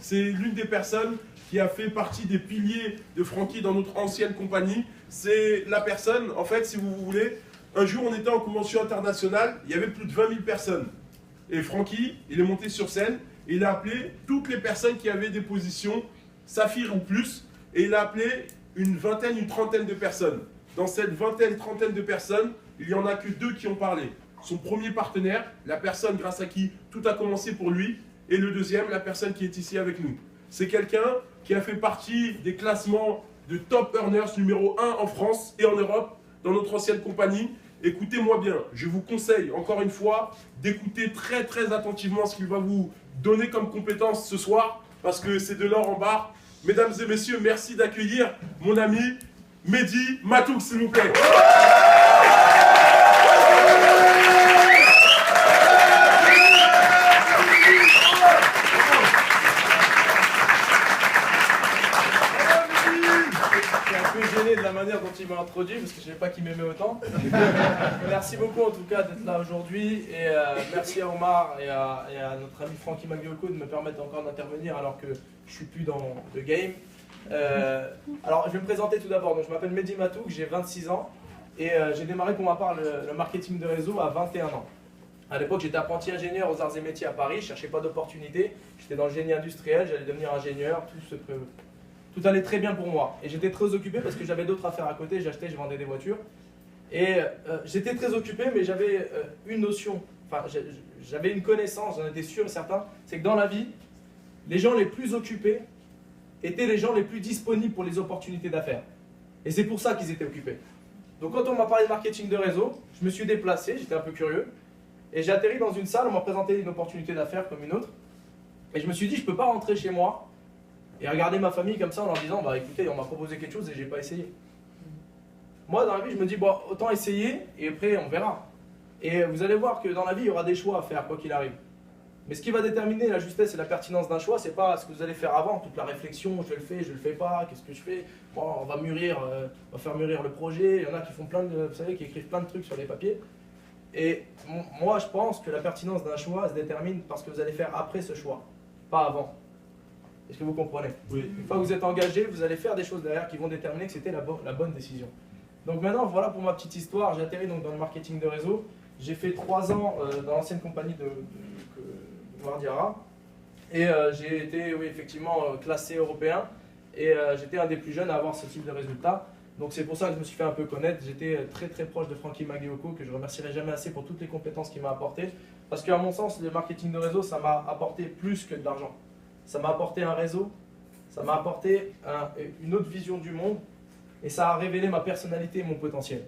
c'est l'une des personnes qui a fait partie des piliers de Francky dans notre ancienne compagnie. C'est la personne, en fait, si vous voulez, un jour on était en convention internationale, il y avait plus de 20 000 personnes. Et Francky, il est monté sur scène et il a appelé toutes les personnes qui avaient des positions saphir ou plus, et il a appelé une vingtaine, une trentaine de personnes. Dans cette vingtaine, trentaine de personnes, il n'y en a que 2 qui ont parlé. Son premier partenaire, la personne grâce à qui tout a commencé pour lui, et le deuxième, la personne qui est ici avec nous. C'est quelqu'un qui a fait partie des classements de top earners numéro 1 en France et en Europe, dans notre ancienne compagnie. Écoutez-moi bien, je vous conseille encore une fois d'écouter très très attentivement ce qu'il va vous donner comme compétence ce soir, parce que c'est de l'or en barre. Mesdames et messieurs, merci d'accueillir mon ami Mehdi Matouk, s'il vous plaît. De la manière dont il m'a introduit, parce que je ne savais pas qu'il m'aimait autant. Merci beaucoup en tout cas d'être là aujourd'hui, et merci à Omar et à notre ami Francky Magliocco de me permettre encore d'intervenir alors que je suis plus dans le game. Alors je vais me présenter tout d'abord. Je m'appelle Mehdi Matouk, j'ai 26 ans et j'ai démarré pour ma part le marketing de réseau à 21 ans. À l'époque, j'étais apprenti ingénieur aux arts et métiers à Paris, je ne cherchais pas d'opportunité, j'étais dans le génie industriel, j'allais devenir ingénieur, tout allait très bien pour moi. Et j'étais très occupé parce que j'avais d'autres affaires à côté, j'achetais, je vendais des voitures. Et j'étais très occupé, mais j'avais une notion, enfin j'avais une connaissance, j'en étais sûr et certain, c'est que dans la vie, les gens les plus occupés étaient les gens les plus disponibles pour les opportunités d'affaires. Et c'est pour ça qu'ils étaient occupés. Donc quand on m'a parlé de marketing de réseau, je me suis déplacé, j'étais un peu curieux, et j'ai atterri dans une salle, on m'a présenté une opportunité d'affaires comme une autre, et je me suis dit, je ne peux pas rentrer chez moi et regarder ma famille comme ça en leur disant, bah écoutez, on m'a proposé quelque chose et j'ai pas essayé. Moi, dans la vie, je me dis, bon, autant essayer et après on verra. Et vous allez voir que dans la vie, il y aura des choix à faire, quoi qu'il arrive. Mais ce qui va déterminer la justesse et la pertinence d'un choix, c'est pas ce que vous allez faire avant, toute la réflexion, je le fais, je le fais pas, qu'est-ce que je fais. Bon, on va mûrir, on va faire mûrir le projet. Il y en a qui font plein de, vous savez, qui écrivent plein de trucs sur les papiers. Et moi, je pense que la pertinence d'un choix se détermine par ce que vous allez faire après ce choix, pas avant. Est-ce que vous comprenez? Oui. Une fois que vous êtes engagé, vous allez faire des choses derrière qui vont déterminer que c'était la bonne décision. Donc maintenant, voilà pour ma petite histoire. J'ai atterri donc dans le marketing de réseau. J'ai fait 3 ans dans l'ancienne compagnie de Guardiara. Et j'ai été, oui, effectivement, classé européen. Et j'étais un des plus jeunes à avoir ce type de résultats. Donc c'est pour ça que je me suis fait un peu connaître. J'étais très très proche de Francky Magliocco, que je ne remercierai jamais assez pour toutes les compétences qu'il m'a apportées. Parce qu'à mon sens, le marketing de réseau, ça m'a apporté plus que de l'argent. Ça m'a apporté un réseau, ça m'a apporté une autre vision du monde et ça a révélé ma personnalité et mon potentiel.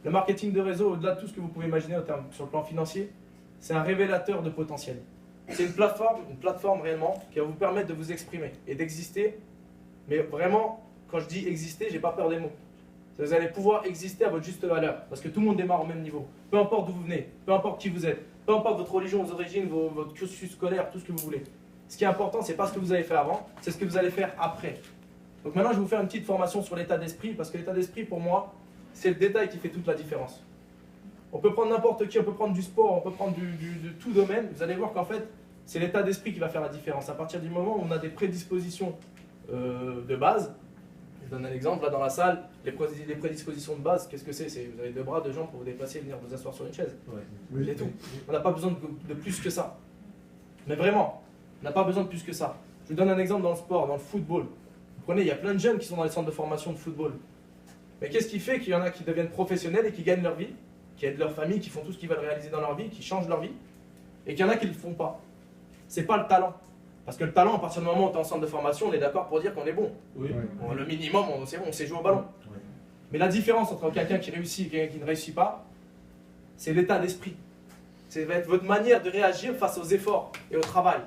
Le marketing de réseau, au-delà de tout ce que vous pouvez imaginer sur le plan financier, c'est un révélateur de potentiel. C'est une plateforme réellement qui va vous permettre de vous exprimer et d'exister. Mais vraiment, quand je dis exister, je n'ai pas peur des mots. Vous allez pouvoir exister à votre juste valeur parce que tout le monde démarre au même niveau. Peu importe d'où vous venez, peu importe qui vous êtes, peu importe votre religion, vos origines, votre cursus scolaire, tout ce que vous voulez. Ce qui est important, ce n'est pas ce que vous avez fait avant, c'est ce que vous allez faire après. Donc maintenant, je vais vous faire une petite formation sur l'état d'esprit, parce que l'état d'esprit, pour moi, c'est le détail qui fait toute la différence. On peut prendre n'importe qui, on peut prendre du sport, on peut prendre de tout domaine. Vous allez voir qu'en fait, c'est l'état d'esprit qui va faire la différence. À partir du moment où on a des prédispositions de base, je donne un exemple, là dans la salle, les prédispositions de base, qu'est-ce que c'est? Vous avez 2 bras, 2 jambes pour vous déplacer et venir vous asseoir sur une chaise. Ouais. Oui. C'est tout. On n'a pas besoin de plus que ça. Mais vraiment. On n'a pas besoin de plus que ça. Je vous donne un exemple dans le sport, dans le football. Vous prenez, il y a plein de jeunes qui sont dans les centres de formation de football. Mais qu'est-ce qui fait qu'il y en a qui deviennent professionnels et qui gagnent leur vie, qui aident leur famille, qui font tout ce qu'ils veulent réaliser dans leur vie, qui changent leur vie, et qu'il y en a qui ne le font pas? C'est pas le talent. Parce que le talent, à partir du moment où tu es en centre de formation, on est d'accord pour dire qu'on est bon. Oui. Bon, le minimum, c'est bon, on sait jouer au ballon. Oui. Mais la différence entre quelqu'un qui réussit et quelqu'un qui ne réussit pas, c'est l'état d'esprit. C'est votre manière de réagir face aux efforts et au travail.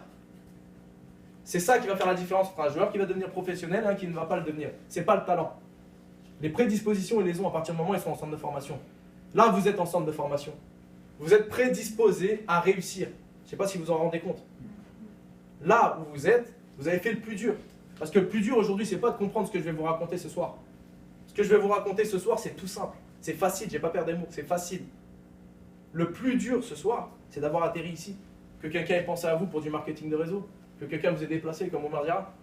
C'est ça qui va faire la différence entre un joueur qui va devenir professionnel et un qui ne va pas le devenir. Ce n'est pas le talent. Les prédispositions, ils les ont à partir du moment où ils sont en centre de formation. Là, vous êtes en centre de formation. Vous êtes prédisposé à réussir. Je ne sais pas si vous en rendez compte. Là où vous êtes, vous avez fait le plus dur. Parce que le plus dur aujourd'hui, ce n'est pas de comprendre ce que je vais vous raconter ce soir. Ce que je vais vous raconter ce soir, c'est tout simple. C'est facile, je n'ai pas peur des mots, c'est facile. Le plus dur ce soir, c'est d'avoir atterri ici. Que quelqu'un ait pensé à vous pour du marketing de réseau. Que que quelqu'un vous ait déplacé comme Omar dira.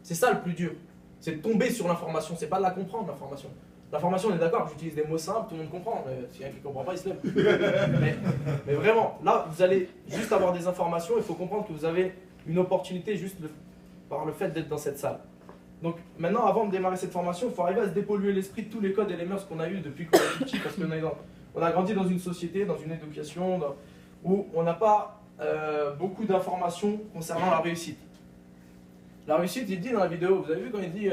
C'est ça le plus dur. C'est de tomber sur l'information, c'est pas de la comprendre l'information. L'information, on est d'accord, j'utilise des mots simples, tout le monde comprend, mais s'il y a quelqu'un qui ne comprend pas, il se lève. mais vraiment, là, vous allez juste avoir des informations, il faut comprendre que vous avez une opportunité juste par le fait d'être dans cette salle. Donc maintenant, avant de démarrer cette formation, il faut arriver à se dépolluer l'esprit de tous les codes et les mœurs qu'on a eu depuis qu'on est petit, parce qu'on a grandi dans une société, dans une éducation, où on n'a pas beaucoup d'informations concernant la réussite. La réussite, il dit dans la vidéo, vous avez vu quand il dit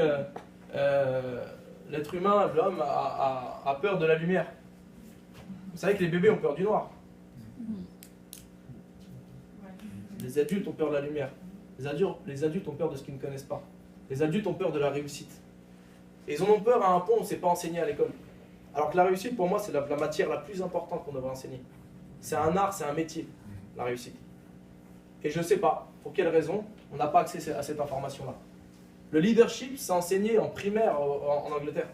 l'être humain, l'homme a peur de la lumière. Vous savez que les bébés ont peur du noir. Les adultes ont peur de la lumière. Les adultes ont peur de ce qu'ils ne connaissent pas. Les adultes ont peur de la réussite. Et ils en ont peur à un point où on ne s'est pas enseigné à l'école. Alors que la réussite, pour moi, c'est la matière la plus importante qu'on devrait enseigner. C'est un art, c'est un métier, la réussite. Et je ne sais pas pour quelle raison on n'a pas accès à cette information-là. Le leadership, c'est enseigné en primaire en Angleterre.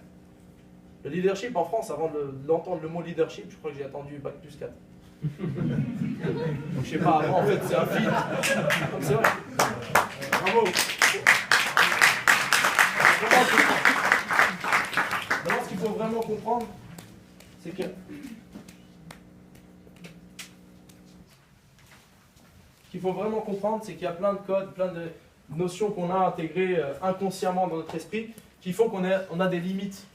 Le leadership en France, avant d'entendre le mot leadership, je crois que j'ai attendu Bac plus 4. Donc je sais pas, avant en fait c'est un feat. C'est vrai. Bravo. Maintenant, ce qu'il faut vraiment comprendre, c'est que qu'il y a plein de codes, plein de notions qu'on a intégrées inconsciemment dans notre esprit qui font qu'on a des limites,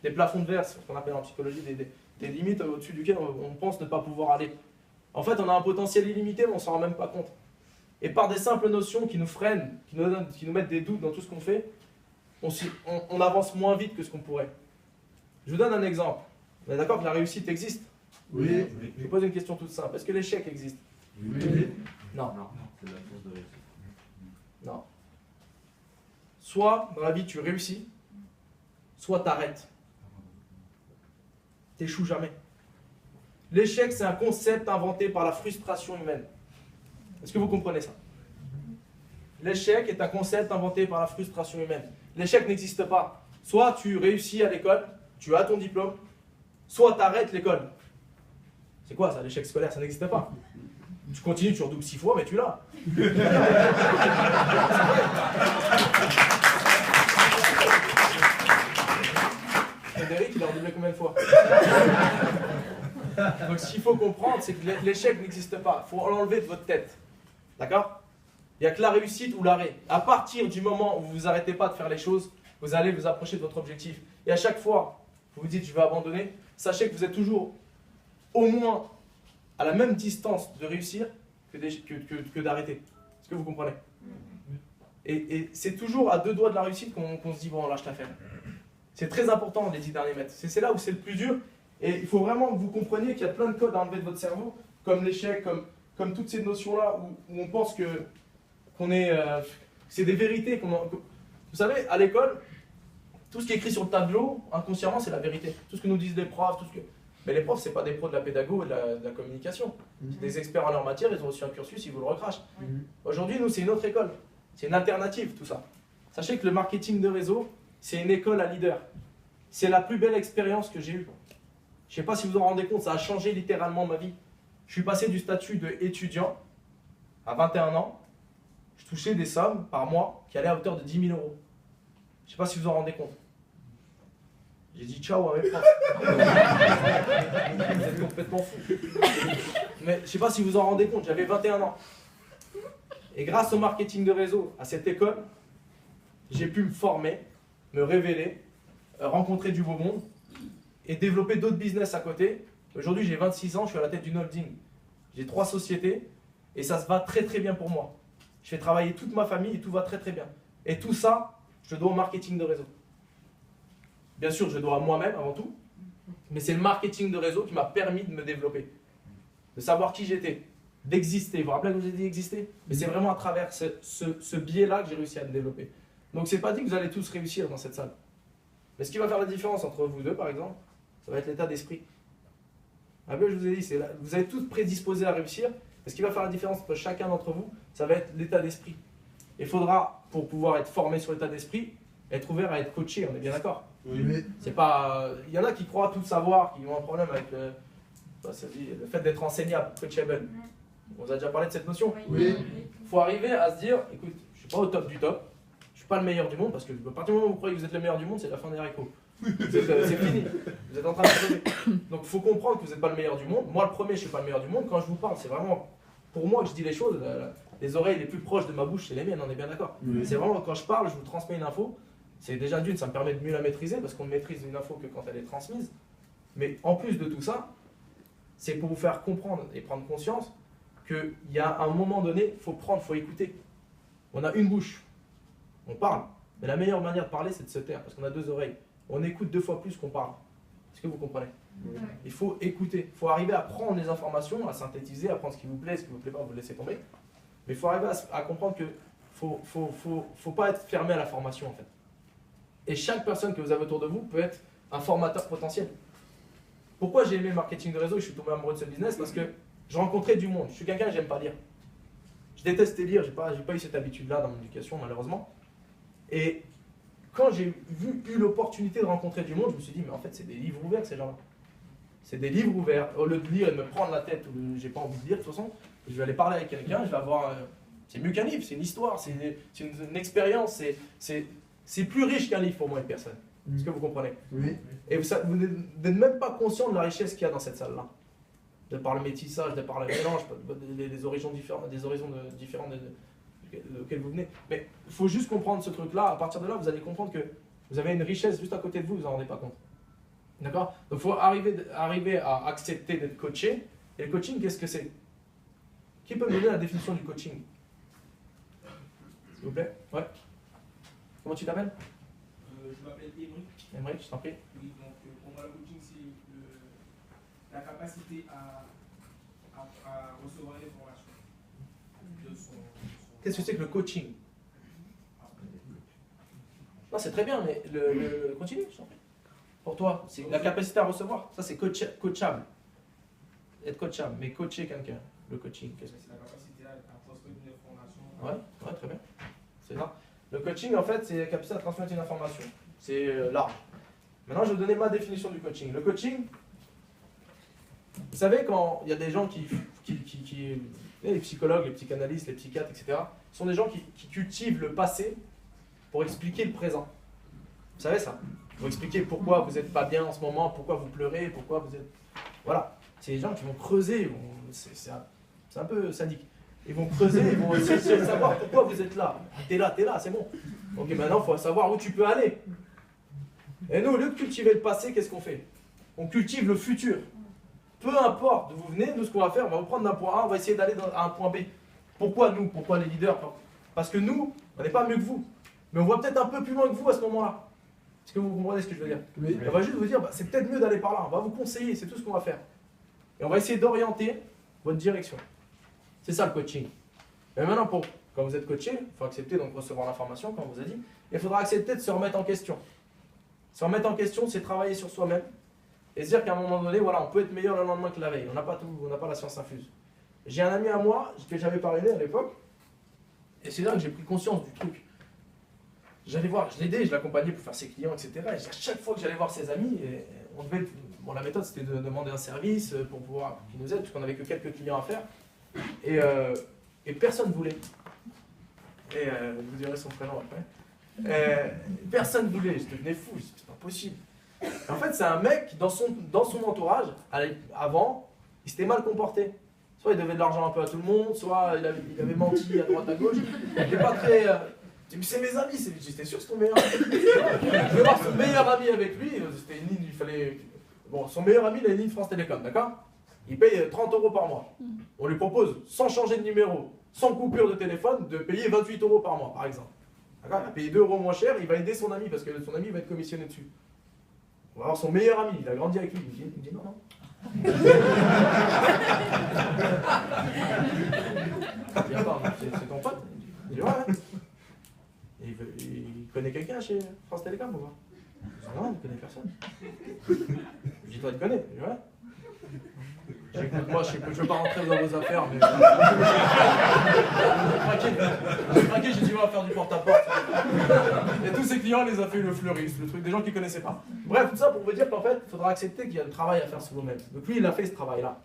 des plafonds de verre, c'est ce qu'on appelle en psychologie des limites au-dessus duquel on pense ne pas pouvoir aller. En fait, on a un potentiel illimité, mais on ne s'en rend même pas compte. Et par des simples notions qui nous freinent, qui nous mettent des doutes dans tout ce qu'on fait, on avance moins vite que ce qu'on pourrait. Je vous donne un exemple. Vous êtes d'accord que la réussite existe? Oui. Je vous pose une question toute simple. Est-ce que l'échec existe? Oui. Non. C'est la source de réussite. Non. Soit dans la vie tu réussis, soit t'arrêtes. T'échoues jamais. L'échec, c'est un concept inventé par la frustration humaine. Est-ce que vous comprenez ça? L'échec est un concept inventé par la frustration humaine. L'échec n'existe pas. Soit tu réussis à l'école, tu as ton diplôme, soit tu arrêtes l'école. C'est quoi ça, l'échec scolaire? Ça n'existe pas. Tu continues, tu redoubles 6 fois, mais tu l'as. Frédéric, il a redoublé combien de fois? Donc ce qu'il faut comprendre, c'est que l'échec n'existe pas. Il faut l'enlever de votre tête. D'accord? Il n'y a que la réussite ou l'arrêt. À partir du moment où vous vous arrêtez pas de faire les choses, vous allez vous approcher de votre objectif. Et à chaque fois, vous vous dites je vais abandonner, sachez que vous êtes toujours au moins à la même distance de réussir que d'arrêter. Est-ce que vous comprenez? Et c'est toujours à 2 doigts de la réussite qu'on se dit bon, lâche l'affaire. C'est très important les 10 derniers mètres. C'est là où c'est le plus dur. Et il faut vraiment que vous compreniez qu'il y a plein de codes à enlever de votre cerveau, comme l'échec, comme toutes ces notions-là où on pense que c'est des vérités. Vous savez, à l'école, tout ce qui est écrit sur le tableau, inconsciemment, c'est la vérité. Tout ce que nous disent les profs, mais les profs, ce n'est pas des pros de la pédago et de la communication. C'est des experts en leur matière, ils ont aussi un cursus, ils vous le recrachent. Aujourd'hui, nous, c'est une autre école. C'est une alternative, tout ça. Sachez que le marketing de réseau, c'est une école à leader. C'est la plus belle expérience que j'ai eue. Je ne sais pas si vous vous en rendez compte, ça a changé littéralement ma vie. Je suis passé du statut d'étudiant à 21 ans. Je touchais des sommes par mois qui allaient à hauteur de 10 000 euros. Je ne sais pas si vous vous en rendez compte. J'ai dit ciao à mes profs. Vous êtes complètement fous. Mais je ne sais pas si vous vous en rendez compte, j'avais 21 ans. Et grâce au marketing de réseau, à cette école, j'ai pu me former, me révéler, rencontrer du beau monde et développer d'autres business à côté. Aujourd'hui, j'ai 26 ans, je suis à la tête d'une holding. J'ai 3 sociétés et ça se va très très bien pour moi. Je fais travailler toute ma famille et tout va très très bien. Et tout ça, je le dois au marketing de réseau. Bien sûr, je le dois à moi-même avant tout, mais c'est le marketing de réseau qui m'a permis de me développer, de savoir qui j'étais, d'exister. Vous vous rappelez que je vous ai dit exister? Mais c'est vraiment à travers ce biais-là que j'ai réussi à me développer. Donc c'est pas dit que vous allez tous réussir dans cette salle. Mais ce qui va faire la différence entre vous deux, par exemple, ça va être l'état d'esprit. Je vous ai dit, vous êtes tous prédisposés à réussir. Mais ce qui va faire la différence entre chacun d'entre vous, ça va être l'état d'esprit. Il faudra, pour pouvoir être formé sur l'état d'esprit, être ouvert à être coaché, on est bien d'accord? Oui. C'est pas, il y en a qui croient tout savoir, qui ont un problème avec le fait d'être enseignable, coachable. On vous a déjà parlé de cette notion? Oui. faut arriver à se dire, écoute, je suis pas au top du top, je suis pas le meilleur du monde, parce que à partir du moment où vous croyez que vous êtes le meilleur du monde, c'est la fin des haricots. C'est fini, vous êtes en train de tomber. Donc il faut comprendre que vous n'êtes pas le meilleur du monde. Moi le premier, je suis pas le meilleur du monde. Quand je vous parle, c'est vraiment pour moi que je dis les choses. Les oreilles les plus proches de ma bouche, c'est les miennes, on est bien d'accord. C'est vraiment quand je parle, je vous transmets une info. C'est déjà d'une, ça me permet de mieux la maîtriser, parce qu'on ne maîtrise une info que quand elle est transmise. Mais en plus de tout ça, c'est pour vous faire comprendre et prendre conscience qu'il y a un moment donné, il faut prendre, il faut écouter. On a une bouche, on parle, mais la meilleure manière de parler, c'est de se taire, parce qu'on a deux oreilles. On écoute 2 fois plus qu'on parle. Est-ce que vous comprenez? Il faut écouter, il faut arriver à prendre les informations, à synthétiser, à prendre ce qui vous plaît, ce qui ne vous plaît pas, vous laissez tomber. Mais il faut arriver à comprendre que faut pas être fermé à la formation en fait. Et chaque personne que vous avez autour de vous peut être un formateur potentiel. Pourquoi j'ai aimé le marketing de réseau et je suis tombé amoureux de ce business? Parce que je rencontrais du monde. Je suis quelqu'un, j'aime pas lire. Je détestais lire, j'ai pas eu cette habitude-là dans mon éducation malheureusement. Et quand j'ai eu l'opportunité de rencontrer du monde, je me suis dit, mais en fait, c'est des livres ouverts, ces gens-là. C'est des livres ouverts. Au lieu de lire et de me prendre la tête, ou j'ai pas envie de lire, de toute façon, je vais aller parler avec quelqu'un, je vais avoir. C'est mieux qu'un livre, c'est une histoire, c'est une expérience, c'est plus riche qu'un livre pour moi, une personne. Est-ce que vous comprenez? Oui. Et vous n'êtes même pas conscient de la richesse qu'il y a dans cette salle-là. De par le métissage, de par le mélange, des horizons différents, différents auxquels vous venez. Mais il faut juste comprendre ce truc-là. À partir de là, vous allez comprendre que vous avez une richesse juste à côté de vous, vous en rendez pas compte. D'accord? Donc il faut arriver à accepter d'être coaché. Et le coaching, qu'est-ce que c'est? Qui peut me donner la définition du coaching? S'il vous plaît? Ouais. Comment tu t'appelles? Je m'appelle Émeric. Émeric, je t'en prie. Oui, donc pour moi, le coaching, c'est la capacité à recevoir l'information de son. Qu'est-ce que c'est que le coaching? Non, c'est très bien, mais le continue, je t'en prie. Pour toi, c'est la capacité à recevoir. Ça, c'est coachable. Être coachable, mais coacher quelqu'un. Le coaching, qu'est-ce que c'est? C'est la capacité à transmettre une information. Ouais, très bien. C'est ça. Le coaching, en fait, c'est la capacité à transmettre une information. C'est large. Maintenant, je vais vous donner ma définition du coaching. Le coaching, vous savez, quand il y a des gens les psychologues, les psychanalystes, les psychiatres, etc., sont des gens qui cultivent le passé pour expliquer le présent. Vous savez ça? Pour expliquer pourquoi vous n'êtes pas bien en ce moment, pourquoi vous pleurez, pourquoi vous êtes... Voilà. C'est des gens qui vont creuser, c'est un peu sadique. Ils vont creuser, ils vont essayer de savoir pourquoi vous êtes là. T'es là, c'est bon. Ok, maintenant, il faut savoir où tu peux aller. Et nous, au lieu de cultiver le passé, qu'est-ce qu'on fait? On cultive le futur. Peu importe d'où vous venez, nous, ce qu'on va faire, on va vous prendre d'un point A, on va essayer d'aller à un point B. Pourquoi nous? Pourquoi les leaders? Parce que nous, on n'est pas mieux que vous. Mais on voit peut-être un peu plus loin que vous à ce moment-là. Est-ce que vous comprenez ce que je veux dire? Oui. On va juste vous dire, c'est peut-être mieux d'aller par là. On va vous conseiller, c'est tout ce qu'on va faire. Et on va essayer d'orienter votre direction. C'est ça le coaching. Mais maintenant, quand vous êtes coaché, il faut accepter donc recevoir l'information, comme on vous a dit. Et il faudra accepter de se remettre en question. Se remettre en question, c'est travailler sur soi-même. Et se dire qu'à un moment donné, voilà, on peut être meilleur le lendemain que la veille. On n'a pas tout, on n'a pas la science infuse. J'ai un ami à moi, que j'avais parrainé à l'époque. Et c'est là que j'ai pris conscience du truc. J'allais voir, je l'aidais, je l'accompagnais pour faire ses clients, etc. Et à chaque fois que j'allais voir ses amis, la méthode c'était de demander un service pour qu'ils nous aident, parce qu'on n'avait que quelques clients à faire. Et personne ne voulait. Et vous direz son prénom après. Personne ne voulait, je devenais fou, c'est pas possible. En fait, c'est un mec qui, dans son entourage, avant, il s'était mal comporté. Soit il devait de l'argent un peu à tout le monde, soit il avait menti à droite à gauche. Il n'était pas très... c'est mes amis, j'étais sûr que c'est ton meilleur ami. Je vais voir son meilleur ami avec lui, c'était une ligne, il fallait... Bon, son meilleur ami, il a une ligne France Télécom, d'accord? Il paye 30 € par mois. On lui propose, sans changer de numéro, sans coupure de téléphone, de payer 28 € par mois, par exemple. D'accord? Il va payer 2 € moins cher, il va aider son ami, parce que son ami va être commissionné dessus. On va avoir son meilleur ami, il a grandi avec lui, il me dit non, non. Je dis, attends, c'est ton pote? Il dit ouais. Il connaît quelqu'un chez France Télécom ou pas? Je dis non, il connaît personne. Je dis toi, tu connais? Il dit ouais. J'écoute, moi, je ne veux pas rentrer dans vos affaires, mais... J'ai craqué, j'ai dit, on va faire du porte-à-porte. Et tous ces clients, les a fait le fleuriste, le truc des gens qu'ils ne connaissaient pas. Bref, tout ça pour vous dire qu'en fait, il faudra accepter qu'il y a un travail à faire sur vous-même. Donc lui, il a fait ce travail-là.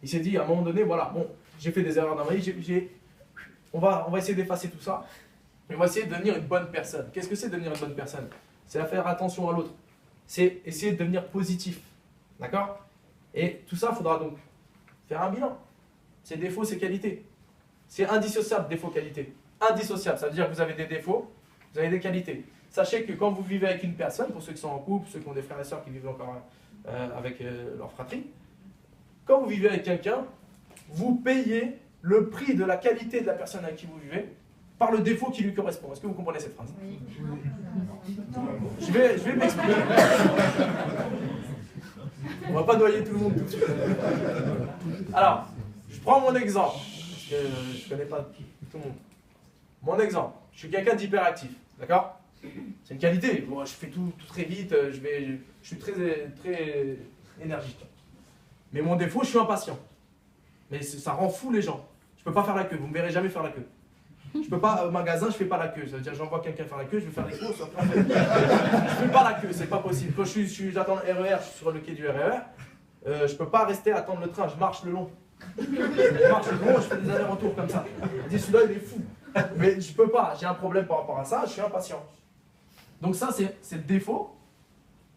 Il s'est dit, à un moment donné, voilà, bon, j'ai fait des erreurs dans ma vie, on va essayer d'effacer tout ça. Et on va essayer de devenir une bonne personne. Qu'est-ce que c'est devenir une bonne personne? C'est à faire attention à l'autre. C'est essayer de devenir positif. D'accord? Et tout ça, il faudra donc faire un bilan. Ses défauts, ses qualités. C'est indissociable, défaut-qualité. Indissociable, ça veut dire que vous avez des défauts, vous avez des qualités. Sachez que quand vous vivez avec une personne, pour ceux qui sont en couple, ceux qui ont des frères et sœurs qui vivent encore avec leur fratrie, quand vous vivez avec quelqu'un, vous payez le prix de la qualité de la personne avec qui vous vivez par le défaut qui lui correspond. Est-ce que vous comprenez cette phrase? Oui. Je vais m'expliquer. On va pas noyer tout le monde tout de suite. Alors, je prends mon exemple, parce que je connais pas tout le monde. Mon exemple, je suis quelqu'un d'hyperactif, d'accord? C'est une qualité. Bon, je fais tout très vite, je suis très énergique. Mais mon défaut, je suis impatient. Mais ça rend fou les gens. Je peux pas faire la queue, vous me verrez jamais faire la queue. Je peux pas, au magasin, je fais pas la queue. Ça veut dire, j'envoie quelqu'un faire la queue, je vais faire les courses. En fait, je fais pas la queue, c'est pas possible. Quand j'attends le RER, je suis sur le quai du RER, je peux pas rester à attendre le train, je marche le long. Je marche le long, je fais des allers-retours comme ça. Je dis, celui-là, il est fou. Mais je peux pas, j'ai un problème par rapport à ça, je suis impatient. Donc ça, c'est le défaut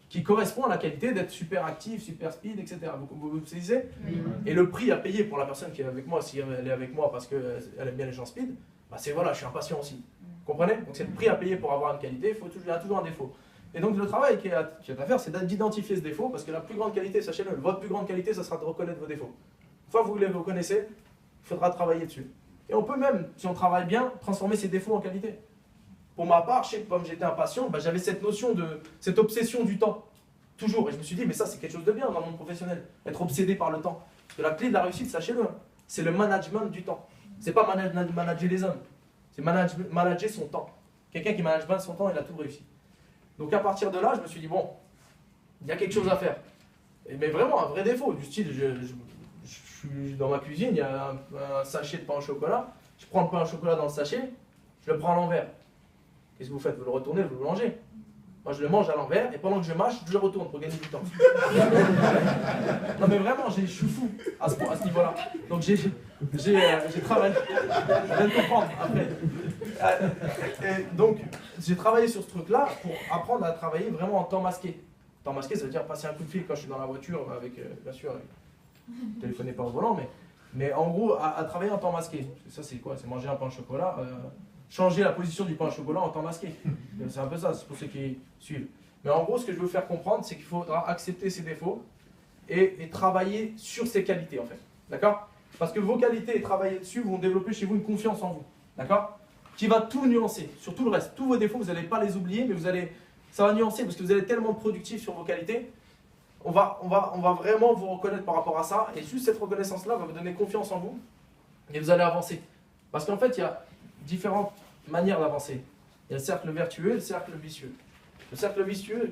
qui correspond à la qualité d'être super actif, super speed, etc. Vous saisissez? Oui. Et le prix à payer pour la personne qui est avec moi, si elle est avec moi parce qu'elle aime bien les gens speed, bah c'est voilà, je suis impatient aussi. Vous comprenez? Donc c'est le prix à payer pour avoir une qualité, il y a toujours un défaut. Et donc le travail qui est à faire, c'est d'identifier ce défaut, parce que la plus grande qualité, sachez-le, votre plus grande qualité, ça sera de reconnaître vos défauts. Une fois que vous les reconnaissez, il faudra travailler dessus. Et on peut même, si on travaille bien, transformer ces défauts en qualité. Pour ma part, je sais que comme j'étais impatient, bah, j'avais cette notion cette obsession du temps. Toujours. Et je me suis dit, mais ça, c'est quelque chose de bien dans le monde professionnel. Être obsédé par le temps. Parce que la clé de la réussite, sachez-le, c'est le management du temps. C'est pas manager les hommes. C'est manager son temps. Quelqu'un qui manage bien son temps, il a tout réussi. Donc à partir de là, je me suis dit, bon, il y a quelque chose à faire. Mais vraiment, un vrai défaut. Du style, je suis dans ma cuisine, il y a un sachet de pain au chocolat. Je prends le pain au chocolat dans le sachet, je le prends à l'envers. Qu'est-ce que vous faites? Vous le retournez, vous le mangez. Moi, je le mange à l'envers et pendant que je mâche, je le retourne pour gagner du temps. Non, mais vraiment, je suis fou à ce niveau-là. Donc, j'ai travaillé. Je viens de comprendre après. Et donc, j'ai travaillé sur ce truc-là pour apprendre à travailler vraiment en temps masqué. Temps masqué, ça veut dire passer un coup de fil quand je suis dans la voiture, avec, bien sûr, ne téléphonez pas au volant, mais en gros, à travailler en temps masqué. Ça, c'est quoi? C'est manger un pain au chocolat. Changer la position du pain au chocolat en temps masqué. C'est un peu ça, c'est pour ceux qui suivent. Mais en gros, ce que je veux faire comprendre, c'est qu'il faudra accepter ses défauts et travailler sur ses qualités, en fait. D'accord? Parce que vos qualités et travailler dessus vont développer chez vous une confiance en vous. D'accord? Qui va tout nuancer, sur tout le reste. Tous vos défauts, vous n'allez pas les oublier, mais ça va nuancer parce que vous allez être tellement productif sur vos qualités. On va vraiment vous reconnaître par rapport à ça. Et juste cette reconnaissance-là va vous donner confiance en vous. Et vous allez avancer. Parce qu'en fait, il y a différentes manières d'avancer. Il y a le cercle vertueux et le cercle vicieux. Le cercle vicieux,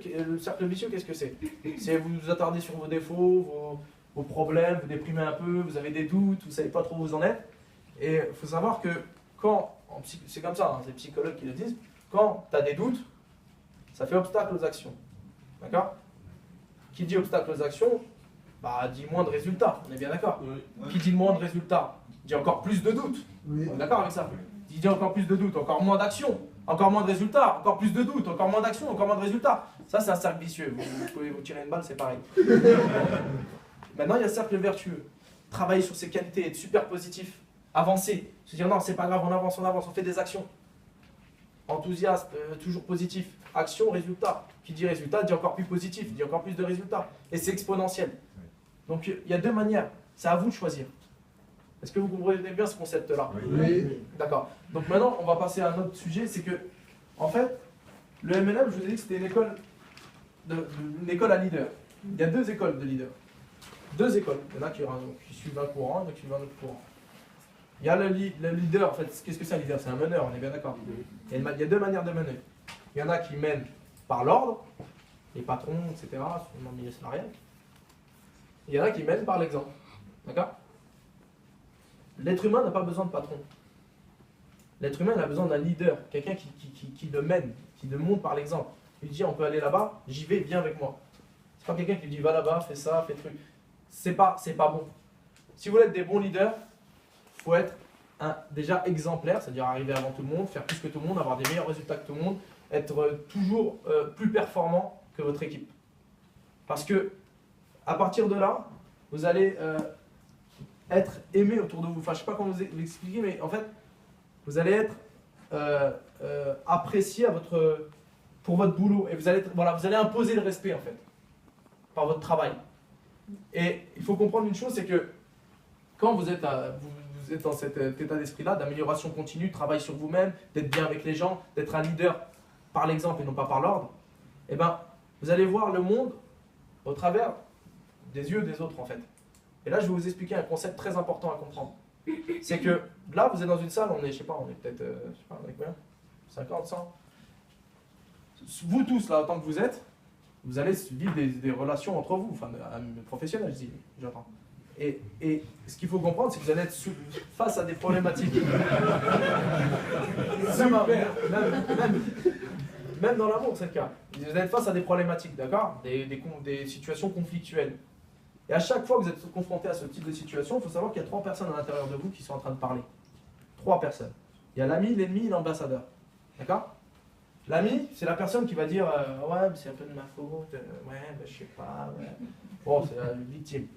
qu'est-ce que c'est? C'est vous vous attardez sur vos défauts, vos problèmes, vous déprimez un peu, vous avez des doutes, vous ne savez pas trop où vous en êtes. Et il faut savoir que c'est comme ça, hein, c'est les psychologues qui le disent, quand tu as des doutes, ça fait obstacle aux actions. D'accord? Qui dit obstacle aux actions, bah, dit moins de résultats, on est bien d'accord? Oui. Qui dit moins de résultats, dit encore plus de doutes. Oui. On est d'accord avec ça? Qui dit encore plus de doutes, encore moins d'actions, encore moins de résultats, encore plus de doutes, encore moins d'actions, encore moins de résultats. Ça, c'est un cercle vicieux. Vous pouvez vous tirer une balle, c'est pareil. Maintenant, il y a le cercle vertueux. Travailler sur ses qualités, être super positif, avancer, se dire non, c'est pas grave, on avance, on fait des actions. Enthousiaste, toujours positif. Action, résultat. Qui dit résultat dit encore plus positif, dit encore plus de résultats. Et c'est exponentiel. Donc il y a deux manières. C'est à vous de choisir. Est-ce que vous comprenez bien ce concept-là? Oui. D'accord. Donc maintenant, on va passer à un autre sujet. C'est que, en fait, le MLM, je vous ai dit que c'était une école à leader. Il y a deux écoles de leaders. Deux écoles. Il y en a qui suivent un courant, il y en a qui suivent un autre courant. Il y a le leader, en fait, qu'est-ce que c'est un leader? C'est un meneur, on est bien d'accord. Il y a deux manières de mener. Il y en a qui mènent par l'ordre, les patrons, etc., sur le milieu salarial. Il y en a qui mènent par l'exemple. D'accord? L'être humain n'a pas besoin de patron. L'être humain a besoin d'un leader, quelqu'un qui le mène, qui le montre par l'exemple. Il dit on peut aller là-bas, j'y vais, viens avec moi. C'est pas quelqu'un qui dit va là-bas, fais ça, fais truc. C'est pas bon. Si vous voulez être des bons leaders, il faut être déjà exemplaire, c'est-à-dire arriver avant tout le monde, faire plus que tout le monde, avoir des meilleurs résultats que tout le monde, être toujours plus performant que votre équipe. Parce que à partir de là, vous allez être aimé autour de vous. Enfin, je ne sais pas comment vous expliquer, mais en fait, vous allez être apprécié pour votre boulot. Et vous allez imposer le respect, en fait, par votre travail. Et il faut comprendre une chose, c'est que quand vous êtes dans cet état d'esprit-là, d'amélioration continue, de travail sur vous-même, d'être bien avec les gens, d'être un leader par l'exemple et non pas par l'ordre, eh ben, vous allez voir le monde au travers des yeux des autres, en fait. Et là, je vais vous expliquer un concept très important à comprendre. C'est que là, vous êtes dans une salle, on est peut-être, on est combien 50, 100. Vous tous, là, autant que vous êtes, vous allez vivre des relations entre vous, enfin, professionnelles, j'entends. Et ce qu'il faut comprendre, c'est que vous allez être face à des problématiques. Même dans l'amour, c'est le cas. Vous allez être face à des problématiques, d'accord, des situations conflictuelles. Et à chaque fois que vous êtes confronté à ce type de situation, il faut savoir qu'il y a 3 personnes à l'intérieur de vous qui sont en train de parler. 3 personnes. Il y a l'ami, l'ennemi et l'ambassadeur. D'accord? L'ami, c'est la personne qui va dire ouais, mais c'est un peu de ma faute, ouais, ben, je sais pas, ouais. Bon, c'est la victime.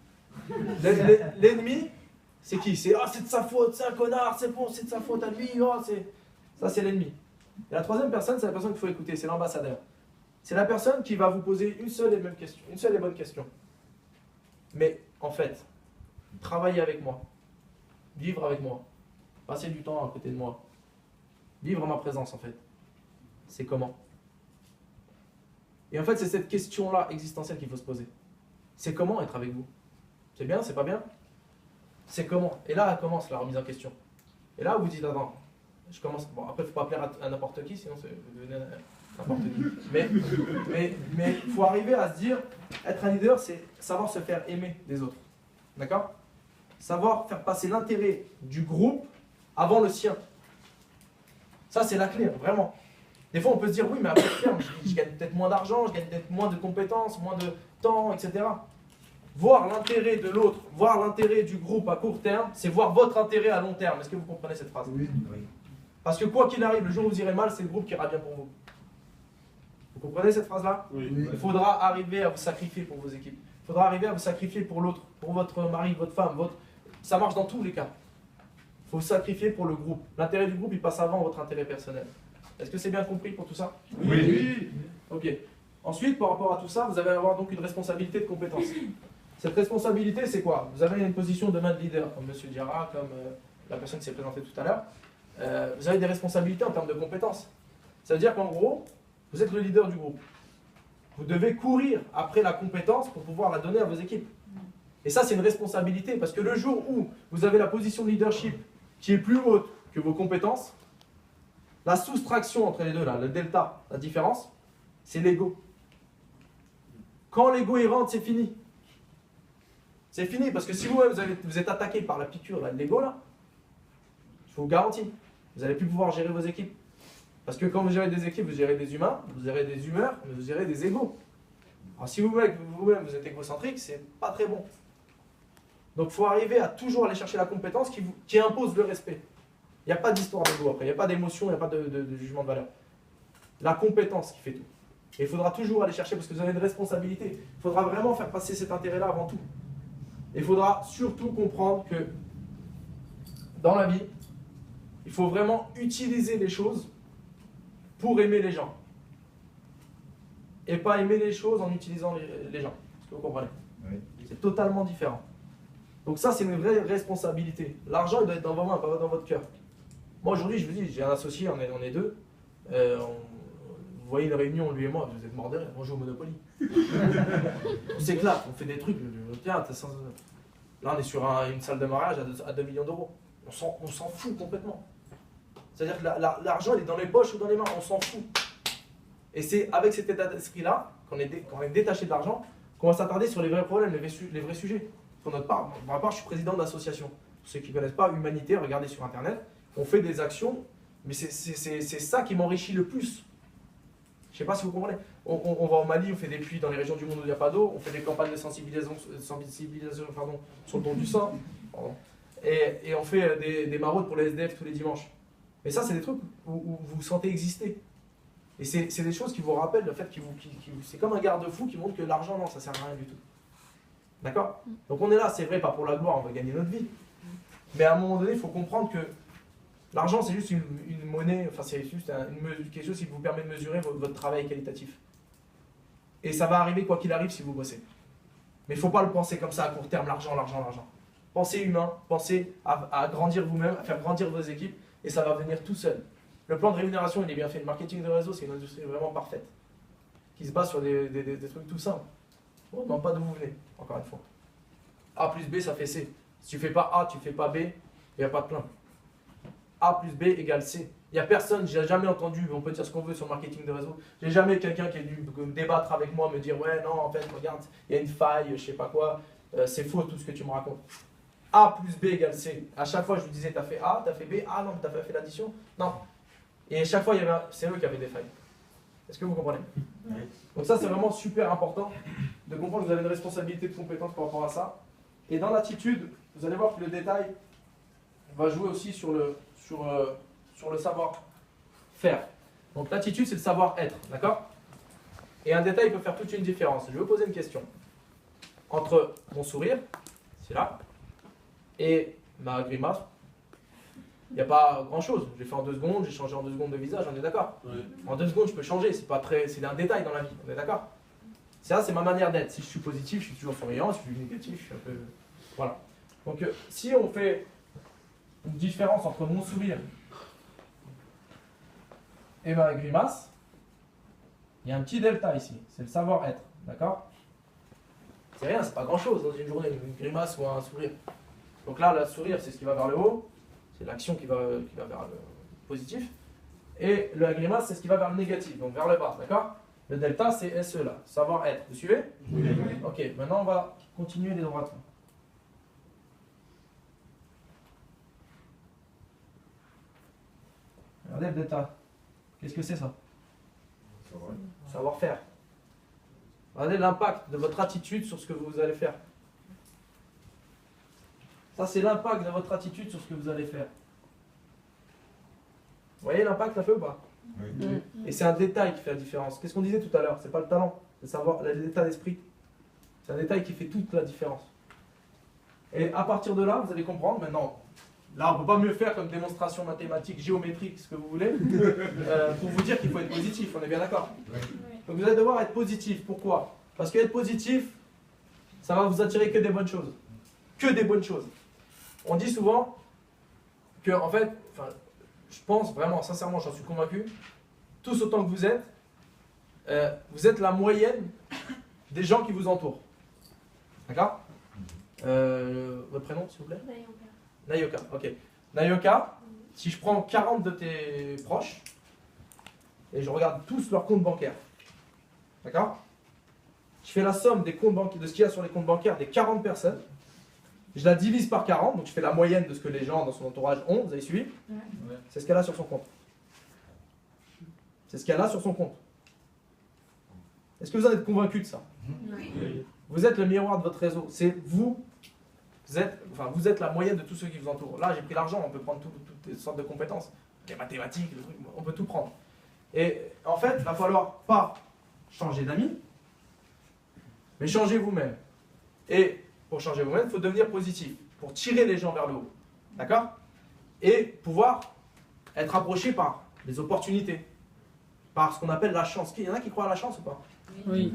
L'ennemi, c'est qui? C'est c'est de sa faute, c'est un connard, c'est bon, c'est de sa faute à lui, ça c'est l'ennemi. Et la 3e personne, c'est la personne qu'il faut écouter, c'est l'ambassadeur. C'est la personne qui va vous poser une seule et bonne question. Mais en fait, travailler avec moi, vivre avec moi, passer du temps à côté de moi, vivre en ma présence en fait, c'est comment? Et en fait, c'est cette question-là existentielle qu'il faut se poser. C'est comment être avec vous? C'est bien, c'est pas bien? C'est comment? Et là, commence la remise en question. Et là, vous dites, attends, je commence. Bon, après, il ne faut pas plaire à n'importe qui, sinon vous devenez n'importe qui. Mais il faut arriver à se dire, être un leader, c'est savoir se faire aimer des autres. D'accord? Savoir faire passer l'intérêt du groupe avant le sien. Ça, c'est la clé, vraiment. Des fois, on peut se dire, oui, mais à court terme, je gagne peut-être moins d'argent, je gagne peut-être moins de compétences, moins de temps, etc. Voir l'intérêt de l'autre, voir l'intérêt du groupe à court terme, c'est voir votre intérêt à long terme. Est-ce que vous comprenez cette phrase? Oui. Parce que quoi qu'il arrive, le jour où vous irez mal, c'est le groupe qui ira bien pour vous. Vous comprenez cette phrase-là? Oui. Il faudra arriver à vous sacrifier pour vos équipes. Il faudra arriver à vous sacrifier pour l'autre, pour votre mari, votre femme, ça marche dans tous les cas. Il faut sacrifier pour le groupe. L'intérêt du groupe, il passe avant votre intérêt personnel. Est-ce que c'est bien compris pour tout ça? Oui. Ok. Ensuite, par rapport à tout ça, vous allez avoir donc une responsabilité de compétence. Cette responsabilité, c'est quoi? Vous avez une position de main de leader, comme M. Diarra, comme la personne qui s'est présentée tout à l'heure. Vous avez des responsabilités en termes de compétences. Ça veut dire qu'en gros, vous êtes le leader du groupe. Vous devez courir après la compétence pour pouvoir la donner à vos équipes. Et ça, c'est une responsabilité, parce que le jour où vous avez la position de leadership qui est plus haute que vos compétences, la soustraction entre les deux, là, le delta, la différence, c'est l'ego. Quand l'ego y rentre, c'est fini. C'est fini, parce que si vous êtes attaqué par la piqûre de l'ego, là, je vous garantis, vous n'allez plus pouvoir gérer vos équipes. Parce que quand vous gérez des équipes, vous gérez des humains, vous gérez des humeurs, mais vous gérez des égos. Alors si vous-même vous êtes égocentrique, c'est pas très bon. Donc il faut arriver à toujours aller chercher la compétence qui impose le respect. Il n'y a pas d'histoire d'ego après, il n'y a pas d'émotion, il n'y a pas de jugement de valeur. La compétence qui fait tout. Et il faudra toujours aller chercher, parce que vous avez une responsabilité. Il faudra vraiment faire passer cet intérêt-là avant tout. Et il faudra surtout comprendre que dans la vie, il faut vraiment utiliser les choses pour aimer les gens. Et pas aimer les choses en utilisant les gens. Est-ce que vous comprenez? Oui. C'est totalement différent. Donc ça, c'est une vraie responsabilité. L'argent, il doit être dans vos mains, pas dans votre cœur. Moi, aujourd'hui, je vous dis, j'ai un associé, on est deux. Vous voyez une réunion, lui et moi, vous êtes morts de rire, on joue au Monopoly. On s'éclate, on fait des trucs. Là, on est sur une salle de mariage à 2 millions d'euros. On s'en fout complètement. C'est-à-dire que l'argent, il est dans les poches ou dans les mains, on s'en fout. Et c'est avec cet état d'esprit-là, quand on est détaché de l'argent, qu'on va s'attarder sur les vrais problèmes, les vrais sujets. Pour notre part, je suis président d'association. Pour ceux qui ne connaissent pas Humanité, regardez sur Internet. On fait des actions, mais c'est ça qui m'enrichit le plus. Je ne sais pas si vous comprenez. On va au Mali, on fait des puits dans les régions du monde où il n'y a pas d'eau, on fait des campagnes de sensibilisation sur le don du sang. et on fait des maraudes pour les SDF tous les dimanches. Mais ça, c'est des trucs où vous vous sentez exister. Et c'est des choses qui vous rappellent le fait c'est comme un garde-fou qui montre que l'argent, non, ça sert à rien du tout. D'accord? Donc on est là, c'est vrai, pas pour la gloire, on va gagner notre vie. Mais à un moment donné, il faut comprendre que l'argent, c'est juste une monnaie, enfin c'est juste quelque chose qui vous permet de mesurer votre travail qualitatif. Et ça va arriver quoi qu'il arrive si vous bossez. Mais il ne faut pas le penser comme ça à court terme, l'argent, l'argent, l'argent. Pensez humain, pensez à grandir vous-même, à faire grandir vos équipes, et ça va venir tout seul. Le plan de rémunération, il est bien fait. Le marketing de réseau, c'est une industrie vraiment parfaite, qui se base sur des trucs tout simples. On ne demande pas d'où vous venez, encore une fois. A plus B, ça fait C. Si tu ne fais pas A, tu ne fais pas B, il n'y a pas de plainte. A plus B égale C. Il n'y a personne, j'ai jamais entendu, on peut dire ce qu'on veut sur le marketing de réseau, j'ai jamais quelqu'un qui est dû débattre avec moi, me dire ouais non en fait regarde, il y a une faille, je sais pas quoi, c'est faux tout ce que tu me racontes. A plus B égale C. À chaque fois je lui disais t'as fait A, t'as fait B, ah non mais t'as pas fait l'addition, non. Et à chaque fois c'est eux qui avaient des failles. Est-ce que vous comprenez? Donc ça c'est vraiment super important de comprendre que vous avez une responsabilité de compétence par rapport à ça. Et dans l'attitude, vous allez voir que le détail va jouer aussi sur le savoir-faire. Donc l'attitude, c'est le savoir-être, d'accord? Et un détail peut faire toute une différence. Je vais vous poser une question. Entre mon sourire, c'est là, et ma grimace, il n'y a pas grand-chose. J'ai fait en 2 secondes, j'ai changé en 2 secondes de visage, on est d'accord? Ouais. En 2 secondes, je peux changer, c'est un détail dans la vie, on est d'accord? Ça, c'est ma manière d'être. Si je suis positif, je suis toujours souriant, si je suis négatif, je suis un peu... Voilà. Donc si on fait une différence entre mon sourire et ma grimace, il y a un petit delta ici, c'est le savoir-être, d'accord? C'est rien, c'est pas grand-chose dans une journée, une grimace ou un sourire. Donc là, le sourire, c'est ce qui va vers le haut, c'est l'action qui va vers le positif, et la grimace, c'est ce qui va vers le négatif, donc vers le bas, d'accord? Le delta, c'est SE là, savoir-être, vous suivez? Oui. Ok, maintenant on va continuer les droites. Regardez le delta. Qu'est-ce que c'est ça? Savoir-faire. Regardez l'impact de votre attitude sur ce que vous allez faire. Ça, c'est l'impact de votre attitude sur ce que vous allez faire. Vous voyez l'impact un peu ou pas? Oui. Et c'est un détail qui fait la différence. Qu'est-ce qu'on disait tout à l'heure? C'est pas le talent, c'est savoir l'état d'esprit. C'est un détail qui fait toute la différence. Et à partir de là, vous allez comprendre maintenant. Là, on ne peut pas mieux faire comme démonstration mathématique, géométrique, ce que vous voulez, pour vous dire qu'il faut être positif, on est bien d'accord? Donc vous allez devoir être positif. Pourquoi? Parce qu'être positif, ça va vous attirer que des bonnes choses. Que des bonnes choses. On dit souvent que, en fait, je pense vraiment, sincèrement, j'en suis convaincu, tous autant que vous êtes la moyenne des gens qui vous entourent. D'accord? Votre prénom, s'il vous plaît? Nayoka, ok. Nayoka, si je prends 40 de tes proches, et je regarde tous leurs comptes bancaires, d'accord? Je fais la somme des comptes bancaires, de ce qu'il y a sur les comptes bancaires des 40 personnes, je la divise par 40, donc je fais la moyenne de ce que les gens dans son entourage ont, vous avez suivi? Ouais. C'est ce qu'elle a sur son compte. C'est ce qu'elle a sur son compte. Est-ce que vous en êtes convaincu de ça? Oui. Vous êtes le miroir de votre réseau. C'est vous. Vous êtes la moyenne de tous ceux qui vous entourent. Là, j'ai pris l'argent, on peut prendre toutes les sortes de compétences. Les mathématiques, les trucs, on peut tout prendre. Et en fait, il va falloir pas changer d'amis, mais changer vous-même. Et pour changer vous-même, il faut devenir positif, pour tirer les gens vers le haut. D'accord? Et pouvoir être approché par les opportunités, par ce qu'on appelle la chance. Il y en a qui croient à la chance ou pas? Oui.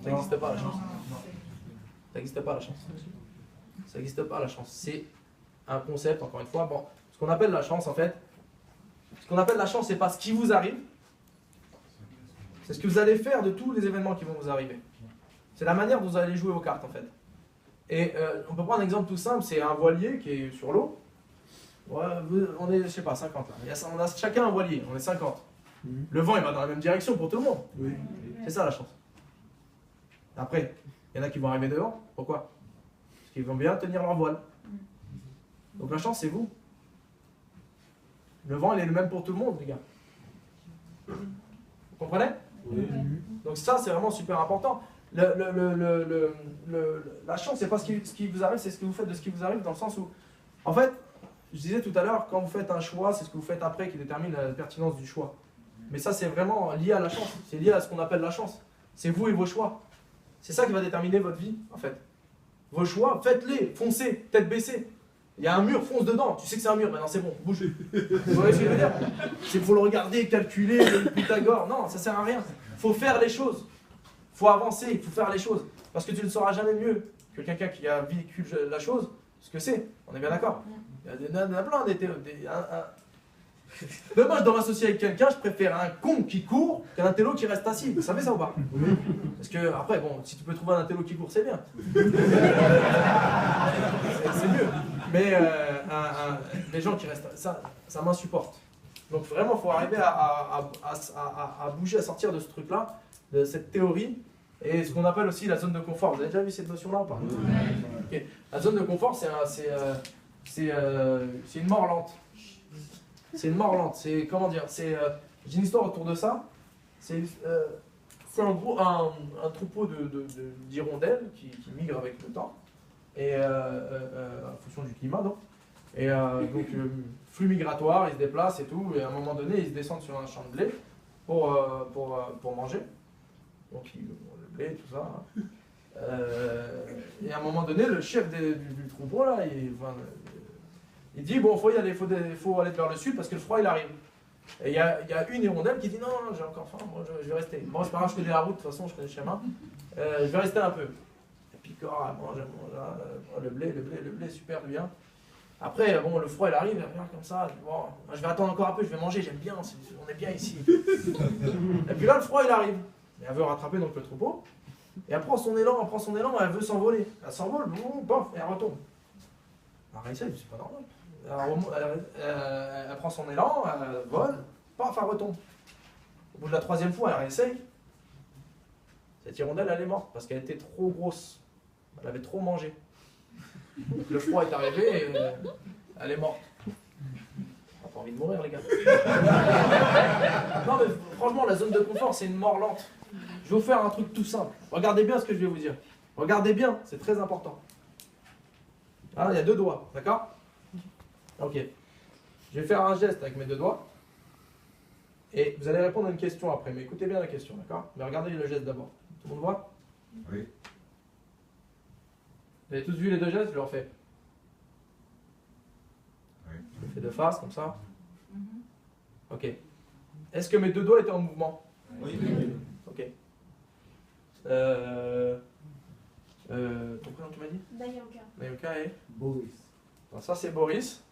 Ça n'existe pas, la chance. Ça n'existe pas, la chance. Ça n'existe pas, la chance. C'est un concept, encore une fois. Bon, ce qu'on appelle la chance, en fait, ce qu'on appelle la chance, c'est pas ce qui vous arrive, c'est ce que vous allez faire de tous les événements qui vont vous arriver. C'est la manière dont vous allez jouer vos cartes, en fait. Et on peut prendre un exemple tout simple, c'est un voilier qui est sur l'eau. Ouais, on est, je sais pas, 50 là. On a chacun un voilier, on est 50. Le vent, il va dans la même direction pour tout le monde. Oui. C'est ça la chance. Après, il y en a qui vont arriver devant. Pourquoi? Parce qu'ils vont bien tenir leur voile. Donc la chance, c'est vous. Le vent, il est le même pour tout le monde, les gars. Vous comprenez? Oui. Donc ça, c'est vraiment super important. La chance, c'est pas ce qui vous arrive, c'est ce que vous faites de ce qui vous arrive, dans le sens où En fait, je disais tout à l'heure, quand vous faites un choix, c'est ce que vous faites après qui détermine la pertinence du choix. Mais ça, c'est vraiment lié à la chance. C'est lié à ce qu'on appelle la chance. C'est vous et vos choix. C'est ça qui va déterminer votre vie, en fait. Vos choix, faites-les, foncez, tête baissée. Il y a un mur, fonce dedans. Tu sais que c'est un mur, maintenant c'est bon, bouge. Vous voyez ce que je veux dire? C'est pour le regarder, calculer, le Pythagore. Non, ça sert à rien. Il faut faire les choses. Il faut avancer, il faut faire les choses. Parce que tu ne sauras jamais mieux que quelqu'un qui a vécu la chose, ce que c'est. On est bien d'accord? Il y en a plein Demain, je dois m'associer avec quelqu'un, je préfère un con qui court qu'un intello qui reste assis. Vous savez ça ou pas? Parce que, après, bon, si tu peux trouver un intello qui court, c'est bien. C'est mieux. Mais les gens qui restent, ça m'insupporte. Donc vraiment, il faut arriver à bouger, à sortir de ce truc-là, de cette théorie, et ce qu'on appelle aussi la zone de confort. Vous avez déjà vu cette notion-là ou pas? Okay. La zone de confort, c'est une mort lente. C'est une mort lente. C'est, comment dire, j'ai une histoire autour de ça. C'est en gros un troupeau d'hirondelles qui migrent avec le temps, et en fonction du climat, donc. Et donc, flux migratoire, ils se déplacent et tout, et à un moment donné, ils se descendent sur un champ de blé pour manger. Donc, le blé, tout ça. Hein. Et à un moment donné, le chef du troupeau, là, il dit, bon, faut y aller, faut aller vers le sud parce que le froid, il arrive. Et il y a une hirondelle qui dit, non, j'ai encore faim, moi, je vais rester. Bon, c'est pas grave, je connais la route, de toute façon, je connais le chemin. Je vais rester un peu. Et puis, elle mange, le blé, super bien. Après, bon, le froid, il arrive, elle revient comme ça. Bon, je vais attendre encore un peu, je vais manger, j'aime bien, on est bien ici. Et puis là, le froid, il arrive. Et elle veut rattraper donc le troupeau. Et elle prend son élan, elle veut s'envoler. Elle s'envole, boum, et elle retombe. Elle réessaye, c'est pas normal. Elle prend son élan, elle vole, paf, elle retombe. Au bout de la troisième fois, elle réessaye. Cette hirondelle, elle est morte parce qu'elle était trop grosse. Elle avait trop mangé. Donc, le froid est arrivé et elle est morte. On n'a pas envie de mourir, les gars. Non, mais franchement, la zone de confort, c'est une mort lente. Je vais vous faire un truc tout simple. Regardez bien ce que je vais vous dire. Regardez bien, c'est très important. Ah, il y a deux doigts, d'accord? Ok. Je vais faire un geste avec mes deux doigts. Et vous allez répondre à une question après. Mais écoutez bien la question, d'accord? Mais regardez le geste d'abord. Tout le monde voit? Oui. Vous avez tous vu les deux gestes? Je le refais. Oui. Je le fais de face, comme ça. Ok. Est-ce que mes deux doigts étaient en mouvement? Oui. Ok. Ton prénom, tu m'as dit? Nayoka. Nayoka et? Boris. Alors ça c'est Boris,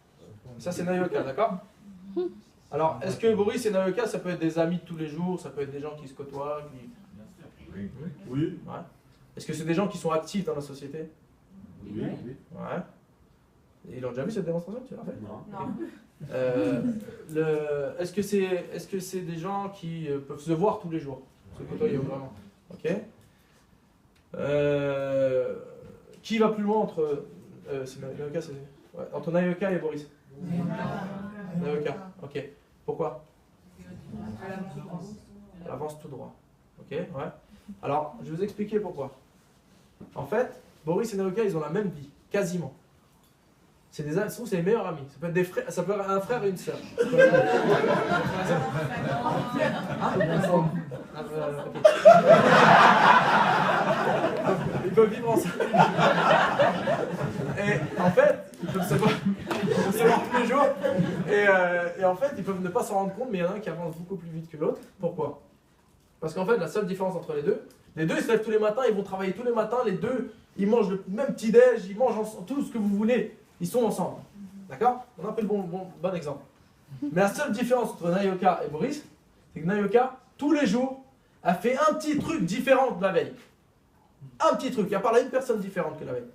ça c'est Nayoka, d'accord? Alors, est-ce que Boris et Nayoka, ça peut être des amis de tous les jours, ça peut être des gens qui se côtoient, qui... Oui. Oui. Ouais. Est-ce que c'est des gens qui sont actifs dans la société? Oui. Ouais. Ils ont déjà vu cette démonstration, tu l'as fait? Non. Non. Est-ce que c'est des gens qui peuvent se voir tous les jours? Se côtoyer vraiment. Ok. Qui va plus loin entre... Nayoka, c'est... Ouais, entre Nayoka et Boris? Nayoka, ok. Pourquoi? Elle avance tout droit. Ok, ouais. Alors, je vais vous expliquer pourquoi. En fait, Boris et Nayoka, ils ont la même vie, quasiment. C'est des amis, c'est les meilleurs amis. Ça peut être des frères, ça peut être un frère et une sœur. Ils peuvent vivre ensemble. Et en fait, ils peuvent se voir tous les jours. Et en fait, ils peuvent ne pas s'en rendre compte, mais il y en a un qui avance beaucoup plus vite que l'autre. Pourquoi? Parce qu'en fait, la seule différence entre les deux, ils se lèvent tous les matins, ils vont travailler tous les matins, les deux, ils mangent le même petit-déj, ils mangent tout ce que vous voulez, ils sont ensemble. D'accord? On a pris le bon exemple. Mais la seule différence entre Nayoka et Boris, c'est que Nayoka, tous les jours, a fait un petit truc différent de la veille. Un petit truc, elle parle à une personne différente que la veille.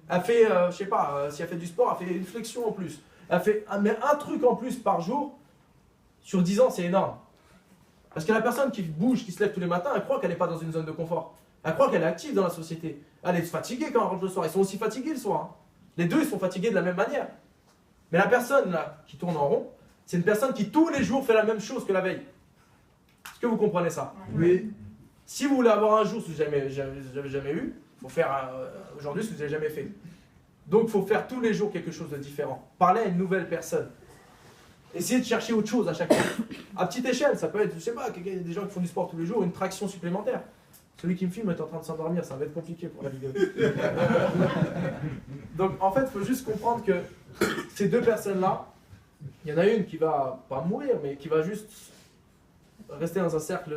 Elle fait, je sais pas, si elle fait du sport, elle fait une flexion en plus. Elle fait un truc en plus par jour, sur 10 ans, c'est énorme. Parce que la personne qui bouge, qui se lève tous les matins, elle croit qu'elle n'est pas dans une zone de confort. Elle croit qu'elle est active dans la société. Elle est fatiguée quand elle rentre le soir. Ils sont aussi fatigués le soir. Hein. Les deux, ils sont fatigués de la même manière. Mais la personne là, qui tourne en rond, c'est une personne qui tous les jours fait la même chose que la veille. Est-ce que vous comprenez ça? Oui. Si vous voulez avoir un jour ce que vous n'avez jamais eu, il faut faire aujourd'hui ce que vous n'avez jamais fait. Donc, il faut faire tous les jours quelque chose de différent. Parler à une nouvelle personne. Essayez de chercher autre chose à chaque fois. À petite échelle, ça peut être, je sais pas, il y a des gens qui font du sport tous les jours, une traction supplémentaire. Celui qui me filme est en train de s'endormir, ça va être compliqué pour la vidéo. Donc en fait, il faut juste comprendre que ces deux personnes-là, il y en a une qui va pas mourir, mais qui va juste rester dans un cercle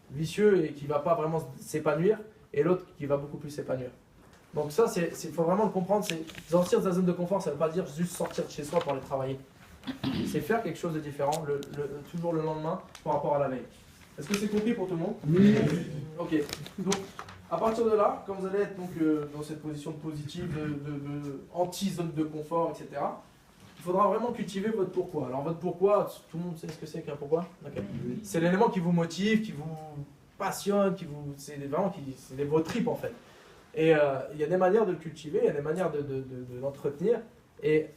vicieux et qui va pas vraiment s'épanouir, et l'autre qui va beaucoup plus s'épanouir. Donc ça, il faut vraiment le comprendre, c'est sortir de sa zone de confort, ça ne veut pas dire juste sortir de chez soi pour aller travailler. C'est faire quelque chose de différent, toujours le lendemain, par rapport à la veille. Est-ce que c'est compris pour tout le monde? Oui. Ok. Donc, à partir de là, quand vous allez être donc, dans cette position positive, anti-zone de confort, etc., il faudra vraiment cultiver votre pourquoi. Alors, votre pourquoi, tout le monde sait ce que c'est qu'un pourquoi? Okay. C'est l'élément qui vous motive, qui vous passionne, c'est vraiment vos tripes en fait. Et il y a des manières de le cultiver, il y a des manières de l'entretenir. Et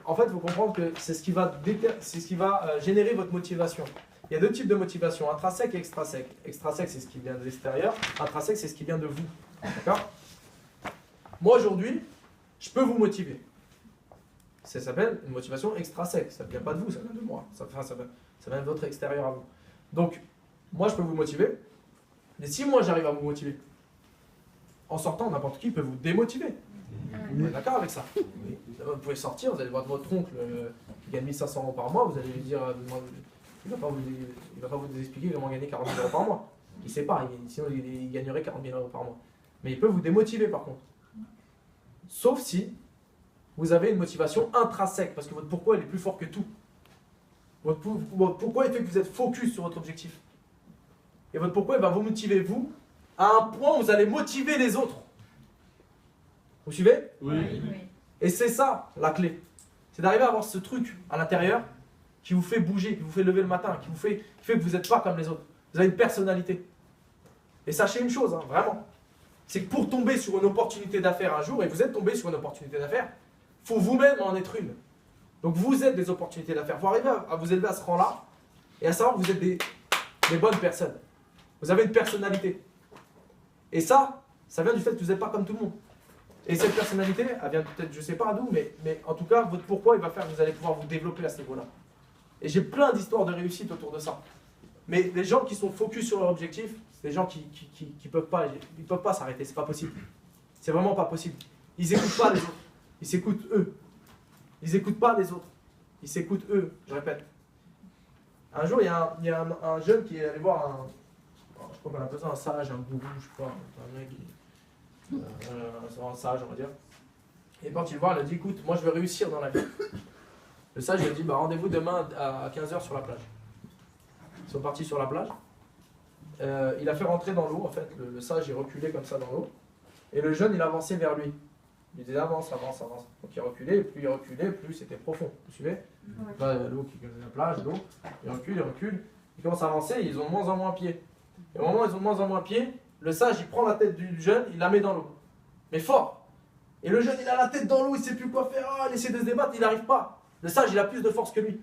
en fait, il faut comprendre que c'est ce qui va générer votre motivation. Il y a deux types de motivation, intrinsèque et extrinsèque. Extrinsèque, c'est ce qui vient de l'extérieur. Intrinsèque, c'est ce qui vient de vous. D'accord? Moi, aujourd'hui, je peux vous motiver. Ça s'appelle une motivation extrinsèque. Ça ne vient pas de vous, ça vient de moi. Ça vient de votre extérieur à vous. Donc, moi, je peux vous motiver. Mais si moi, j'arrive à vous motiver, en sortant, n'importe qui peut vous démotiver. Vous êtes d'accord avec ça? Oui. Vous pouvez sortir, vous allez voir votre oncle qui gagne 1500 € par mois, vous allez lui dire, il ne va pas vous expliquer comment gagner 40 000 € par mois. Il ne sait pas, sinon il gagnerait 40 000 € par mois. Mais il peut vous démotiver par contre. Sauf si vous avez une motivation intrinsèque, parce que votre pourquoi il est plus fort que tout. Votre pourquoi il fait que vous êtes focus sur votre objectif. Et votre pourquoi il va vous motiver, vous, à un point où vous allez motiver les autres. Vous suivez? Oui. Et c'est ça la clé. C'est d'arriver à avoir ce truc à l'intérieur qui vous fait bouger, qui vous fait lever le matin, qui fait que vous n'êtes pas comme les autres. Vous avez une personnalité. Et sachez une chose, hein, vraiment, c'est que pour tomber sur une opportunité d'affaires un jour, et vous êtes tombé sur une opportunité d'affaires, il faut vous-même en être une. Donc vous êtes des opportunités d'affaires. Il faut arriver à vous élever à ce rang-là et à savoir que vous êtes des bonnes personnes. Vous avez une personnalité. Et ça vient du fait que vous n'êtes pas comme tout le monde. Et cette personnalité, elle vient peut-être, je ne sais pas d'où, mais en tout cas, votre pourquoi, il va faire que vous allez pouvoir vous développer à ce niveau-là. Et j'ai plein d'histoires de réussite autour de ça. Mais les gens qui sont focus sur leur objectif, c'est des gens qui peuvent pas s'arrêter, c'est pas possible. C'est vraiment pas possible. Ils n'écoutent pas les autres, ils s'écoutent eux. Ils n'écoutent pas les autres, ils s'écoutent eux, je répète. Un jour, il y a un jeune qui est allé voir je crois qu'on appelle ça un sage, un gourou, je sais pas, un mec un sage, on va dire. Et quand il le voit, il a dit, écoute, moi je veux réussir dans la vie. Le sage lui a dit, bah, rendez-vous demain à 15 h sur la plage. Ils sont partis sur la plage. Il a fait rentrer dans l'eau, en fait, le sage est reculé comme ça dans l'eau. Et le jeune, il avançait vers lui. Il disait, avance, avance, avance. Donc il reculait, et plus il reculait, plus c'était profond. Vous suivez? L'eau qui est la plage, l'eau. Il recule. Il commence à avancer, et ils ont de moins en moins pied. Et au moment où ils ont de moins en moins pied, le sage, il prend la tête du jeune, il la met dans l'eau. Mais fort. Et le jeune, il a la tête dans l'eau, il ne sait plus quoi faire. Il essaie de se débattre, il n'arrive pas. Le sage, il a plus de force que lui.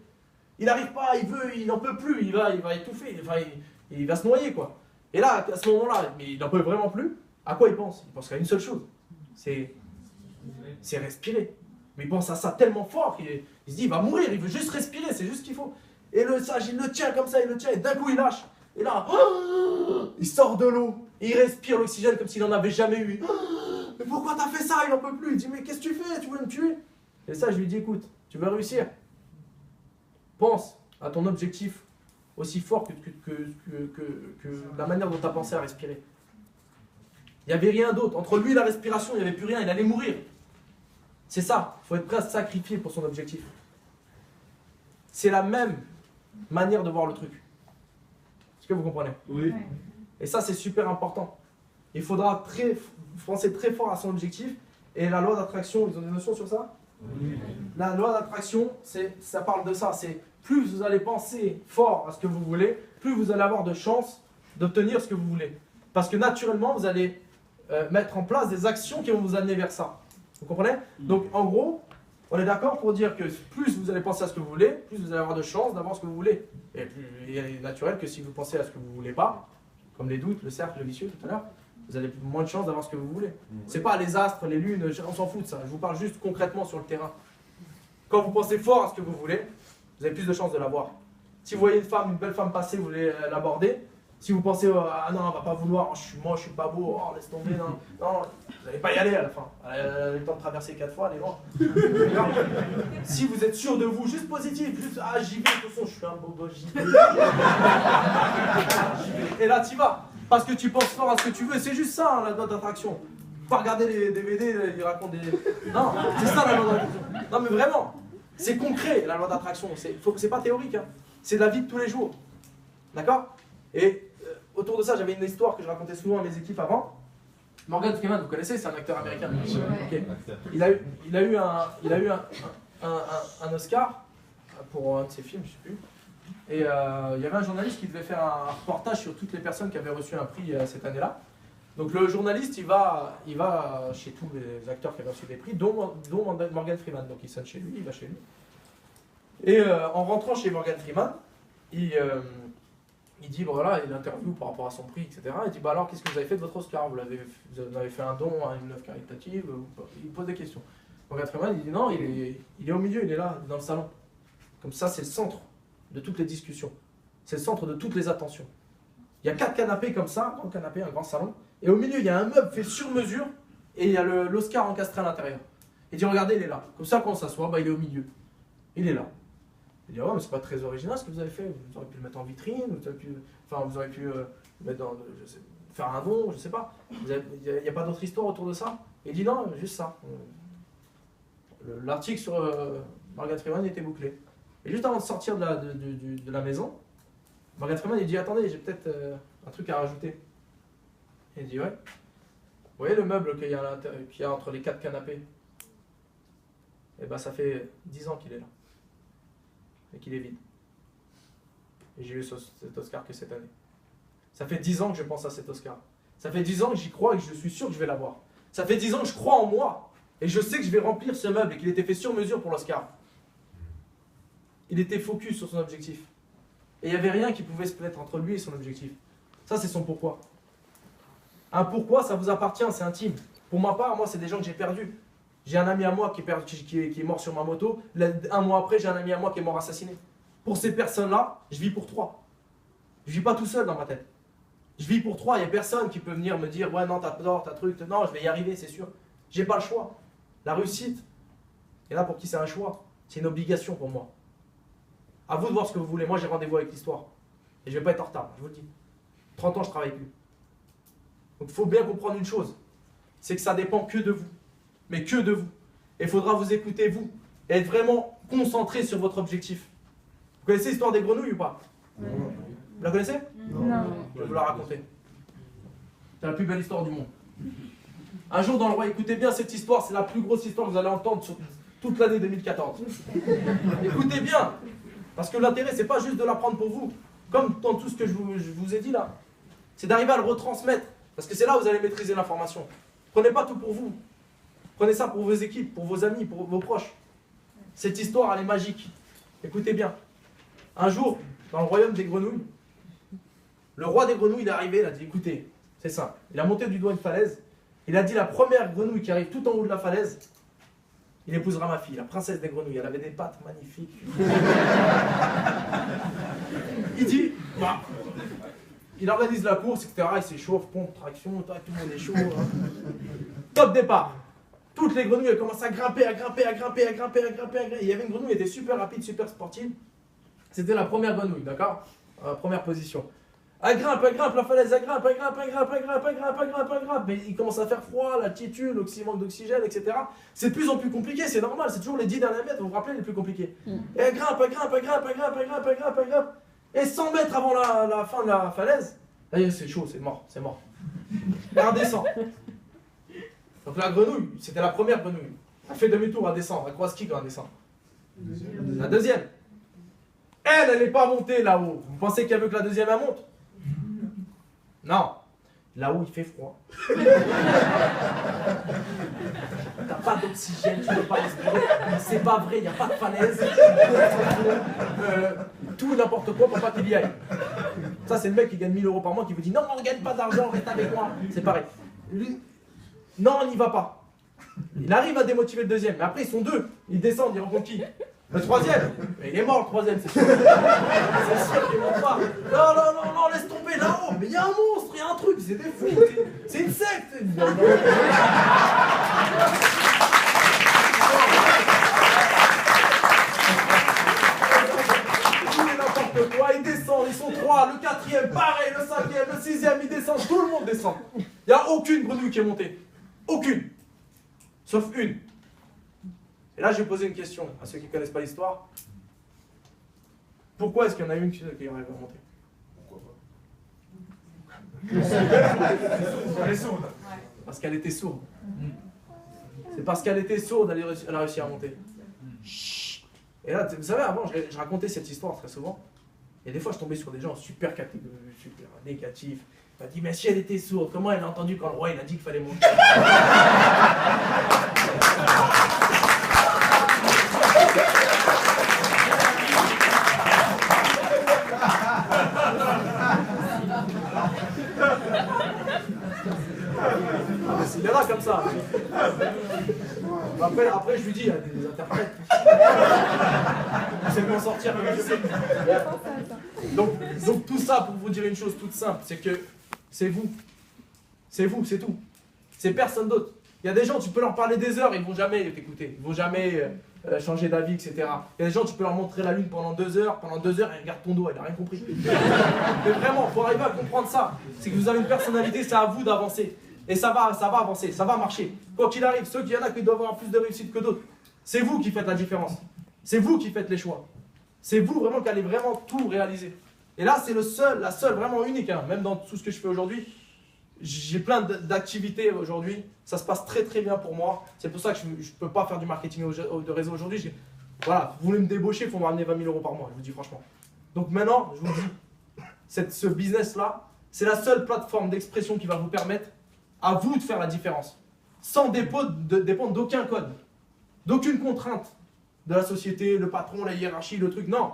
Il n'arrive pas, il n'en peut plus, il va étouffer, il va se noyer, quoi. Et là, à ce moment-là, mais il n'en peut vraiment plus. À quoi il pense? Il pense qu'à une seule chose. C'est respirer. Mais il pense à ça tellement fort qu'il se dit, il va mourir, il veut juste respirer, c'est juste ce qu'il faut. Et le sage, il le tient comme ça, il le tient, et d'un coup, il lâche. Et là, il sort de l'eau, et il respire l'oxygène comme s'il n'en avait jamais eu. Mais pourquoi t'as fait ça? Il n'en peut plus. Il dit, mais qu'est-ce que tu fais? Tu veux me tuer? Et ça, je lui dis, écoute, tu veux réussir? Pense à ton objectif aussi fort que la manière dont tu as pensé à respirer. Il n'y avait rien d'autre. Entre lui et la respiration, il n'y avait plus rien. Il allait mourir. C'est ça. Il faut être prêt à se sacrifier pour son objectif. C'est la même manière de voir le truc. Est-ce que vous comprenez? Oui. Et ça, c'est super important. Il faudra penser très fort à son objectif. Et la loi d'attraction, ils ont des notions sur ça? Oui. La loi d'attraction, ça parle de ça. C'est plus vous allez penser fort à ce que vous voulez, plus vous allez avoir de chances d'obtenir ce que vous voulez. Parce que naturellement, vous allez mettre en place des actions qui vont vous amener vers ça. Vous comprenez? Donc, en gros, on est d'accord pour dire que plus vous allez penser à ce que vous voulez, plus vous allez avoir de chances d'avoir ce que vous voulez. Et plus il est naturel que si vous pensez à ce que vous ne voulez pas, comme les doutes, le cercle vicieux tout à l'heure, vous avez moins de chances d'avoir ce que vous voulez. C'est pas les astres, les lunes, on s'en fout de ça. Je vous parle juste concrètement sur le terrain. Quand vous pensez fort à ce que vous voulez, vous avez plus de chances de l'avoir. Si vous voyez une belle femme passer, vous voulez l'aborder. Si vous pensez, ah non, on va pas vouloir, je suis moche, je suis pas beau, oh, laisse tomber, non, non, vous n'allez pas y aller à la fin. Elle a eu le temps de traverser 4 fois, elle est loin. Si vous êtes sûr de vous, juste positif, juste, ah j'y vais, de toute façon, je suis un beau gosse, j'y vais. Et là, tu vas. Parce que tu penses fort à ce que tu veux, c'est juste ça, hein, la loi d'attraction. Pas regarder les DVD, ils racontent des... Non, c'est ça la loi d'attraction. Non mais vraiment, c'est concret la loi d'attraction, c'est pas théorique, hein. C'est de la vie de tous les jours. D'accord? Et autour de ça, j'avais une histoire que je racontais souvent à mes équipes avant. Morgan Freeman, vous connaissez, c'est un acteur américain. Okay. Il a eu un Oscar pour un de ses films, je ne sais plus. Et il y avait un journaliste qui devait faire un reportage sur toutes les personnes qui avaient reçu un prix cette année-là. Donc le journaliste, il va chez tous les acteurs qui avaient reçu des prix, dont Morgan Freeman. Donc il sonne chez lui, il va chez lui. Et en rentrant chez Morgan Freeman, il dit, voilà, il interview par rapport à son prix, etc. Il dit, bah alors, qu'est-ce que vous avez fait de votre Oscar? Vous avez fait un don à une œuvre caritative? Il pose des questions. Morgan Freeman, il dit, non, il est au milieu, il est là, dans le salon. Comme ça, c'est le centre de toutes les discussions. C'est le centre de toutes les attentions. Il y a 4 canapés comme ça, un grand canapé, un grand salon. Et au milieu, il y a un meuble fait sur mesure, et il y a l'Oscar encastré à l'intérieur. Il dit, regardez, il est là. Comme ça, quand on s'assoit, bah, il est au milieu. Il est là. Il dit, ouais, mais c'est pas très original ce que vous avez fait. Vous auriez pu le mettre en vitrine, vous auriez pu le mettre dans, faire un don, je sais pas. Il n'y a pas d'autre histoire autour de ça? Il dit, non, juste ça. L'article sur Morgan Freeman était bouclé. Et juste avant de sortir de la maison, Morgan Freeman il dit, attendez, j'ai peut-être un truc à rajouter. Et il dit, ouais. Vous voyez le meuble qu'il y a entre les 4 canapés? Eh ben ça fait 10 ans qu'il est là. Et qu'il est vide. Et j'ai eu cet Oscar que cette année. Ça fait 10 ans que je pense à cet Oscar. Ça fait 10 ans que j'y crois et que je suis sûr que je vais l'avoir. Ça fait 10 ans que je crois en moi. Et je sais que je vais remplir ce meuble et qu'il était fait sur mesure pour l'Oscar. Il était focus sur son objectif. Et il n'y avait rien qui pouvait se mettre entre lui et son objectif. Ça, c'est son pourquoi. Un pourquoi, ça vous appartient, c'est intime. Pour ma part, moi, c'est des gens que j'ai perdus. J'ai un ami à moi qui est mort sur ma moto. Un mois après, j'ai un ami à moi qui est mort assassiné. Pour ces personnes-là, je vis pour 3. Je vis pas tout seul dans ma tête. Je vis pour 3. Il n'y a personne qui peut venir me dire « Ouais, non, t'as tort, t'as truc. » Non, je vais y arriver, c'est sûr. J'ai pas le choix. La réussite, et là, pour qui c'est un choix? C'est une obligation pour moi. À vous de voir ce que vous voulez. Moi, j'ai rendez-vous avec l'histoire. Et je vais pas être en retard, je vous le dis. 30 ans, je travaille plus. Donc, il faut bien comprendre une chose. C'est que ça dépend que de vous. Mais que de vous. Et il faudra vous écouter, vous, et être vraiment concentré sur votre objectif. Vous connaissez l'histoire des grenouilles ou pas? Vous la connaissez? Non. Je vais vous la raconter. C'est la plus belle histoire du monde. Un jour dans le roi, écoutez bien cette histoire, c'est la plus grosse histoire que vous allez entendre sur toute l'année 2014. Écoutez bien, parce que l'intérêt, c'est pas juste de l'apprendre pour vous, comme dans tout ce que je vous ai dit là. C'est d'arriver à le retransmettre, parce que c'est là où vous allez maîtriser l'information. Prenez pas tout pour vous. Prenez ça pour vos équipes, pour vos amis, pour vos proches. Cette histoire, elle est magique. Écoutez bien. Un jour, dans le royaume des grenouilles, le roi des grenouilles, il est arrivé, il a dit, écoutez, c'est ça. Il a monté du doigt une falaise. Il a dit, la première grenouille qui arrive tout en haut de la falaise, il épousera ma fille, la princesse des grenouilles. Elle avait des pattes magnifiques. Il dit, bah, il organise la course, etc. Il s'échauffe, pompe, traction, tout le monde est chaud. Hein. Top départ. Toutes les grenouilles elles commencent à grimper. Et il y avait une grenouille qui était super rapide, super sportive. C'était la première grenouille, d'accord? Première position. Elle grimpe, la falaise, elle grimpe. Mais il commence à faire froid, l'altitude, manque d'oxygène, etc. C'est de plus en plus compliqué, c'est normal, c'est toujours les 10 derniers mètres, vous vous rappelez, les plus compliqués. Et elle grimpe. Et 100 mètres avant la fin de la falaise, là, c'est chaud, c'est mort. Et elle redescend. Donc la grenouille, c'était la première grenouille. Elle fait demi-tour, elle descend, elle croise qui quand elle descend? La deuxième. Elle n'est pas montée là-haut. Vous pensez qu'elle veut que la deuxième elle monte? Non. Là-haut, il fait froid. T'as pas d'oxygène, tu peux pas respirer. C'est pas vrai, il n'y a pas de falaise. Tout n'importe quoi pour pas qu'il y aille. Ça, c'est le mec qui gagne 1000 € par mois qui vous dit non, on ne gagne pas d'argent, reste avec moi. C'est pareil. Lui, non, on n'y va pas. Il arrive à démotiver le deuxième, mais après ils sont deux. Ils descendent, ils rencontrent qui? Le troisième. Mais il est mort le troisième, c'est sûr. C'est sûr qu'il ne monte pas. Non, non, non, non, laisse tomber là-haut. Mais il y a un monstre, il y a un truc, c'est des fous. C'est une secte. Non, non. N'importe quoi, ils descendent, ils sont 3, le 4e, pareil, le 5e, le 6e, ils descendent, tout le monde descend. Il n'y a aucune grenouille qui est montée. Aucune. Sauf une. Et là, j'ai posé une question à ceux qui ne connaissent pas l'histoire. Pourquoi est-ce qu'il y en a une qui arrive à monter? Elle est sourde. Parce qu'elle était sourde. C'est parce qu'elle était sourde qu'elle a réussi à monter. Et là, vous savez, avant, je racontais cette histoire très souvent. Et des fois, je tombais sur des gens super catégoriques, super négatifs. Il m'a dit, mais si elle était sourde, comment elle a entendu quand le roi il a dit qu'il fallait monter? Il y en a comme ça. Après, je lui dis, il y a des interprètes. C'est de m'en sortir comme je sais. Donc tout ça pour vous dire une chose toute simple, c'est que c'est vous. C'est vous, c'est tout. C'est personne d'autre. Il y a des gens, tu peux leur parler des heures, ils ne vont jamais t'écouter. Ils ne vont jamais changer d'avis, etc. Il y a des gens, tu peux leur montrer la lune pendant 2 heures. Pendant 2 heures, ils regardent ton dos, elle n'a rien compris. Mais vraiment, il faut arriver à comprendre ça. C'est que vous avez une personnalité, c'est à vous d'avancer. Et ça va avancer, ça va marcher. Quoi qu'il arrive, ceux qui y en a qui doivent avoir plus de réussite que d'autres, c'est vous qui faites la différence. C'est vous qui faites les choix. C'est vous vraiment qui allez vraiment tout réaliser. Et là, c'est la seule vraiment unique, hein. Même dans tout ce que je fais aujourd'hui. J'ai plein d'activités aujourd'hui. Ça se passe très très bien pour moi. C'est pour ça que je ne peux pas faire du marketing de réseau aujourd'hui. Voilà, vous voulez me débaucher, il faut me ramener 20 000 € par mois, je vous dis franchement. Donc maintenant, je vous dis, ce business-là, c'est la seule plateforme d'expression qui va vous permettre à vous de faire la différence, sans dépendre d'aucun code, d'aucune contrainte de la société, le patron, la hiérarchie, le truc, non.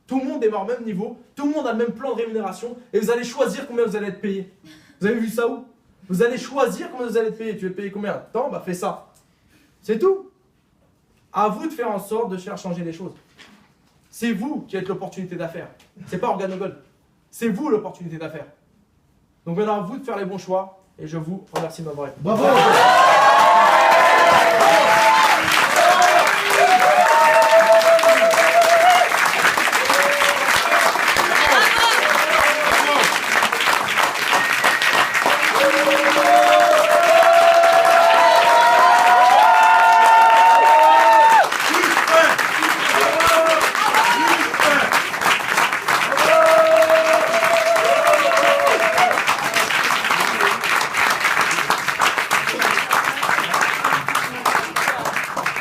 Tout le monde est au même niveau, tout le monde a le même plan de rémunération, et vous allez choisir combien vous allez être payé. Vous avez vu ça où? Vous allez choisir combien vous allez être payé. Tu veux payer combien? Tant, bah fais ça. C'est tout. À vous de faire en sorte de faire changer les choses. C'est vous qui êtes l'opportunité d'affaires. C'est pas Organogold. C'est vous l'opportunité d'affaires. Donc maintenant, à vous de faire les bons chois. Et je vous remercie de m'avoir écouté. Bravo.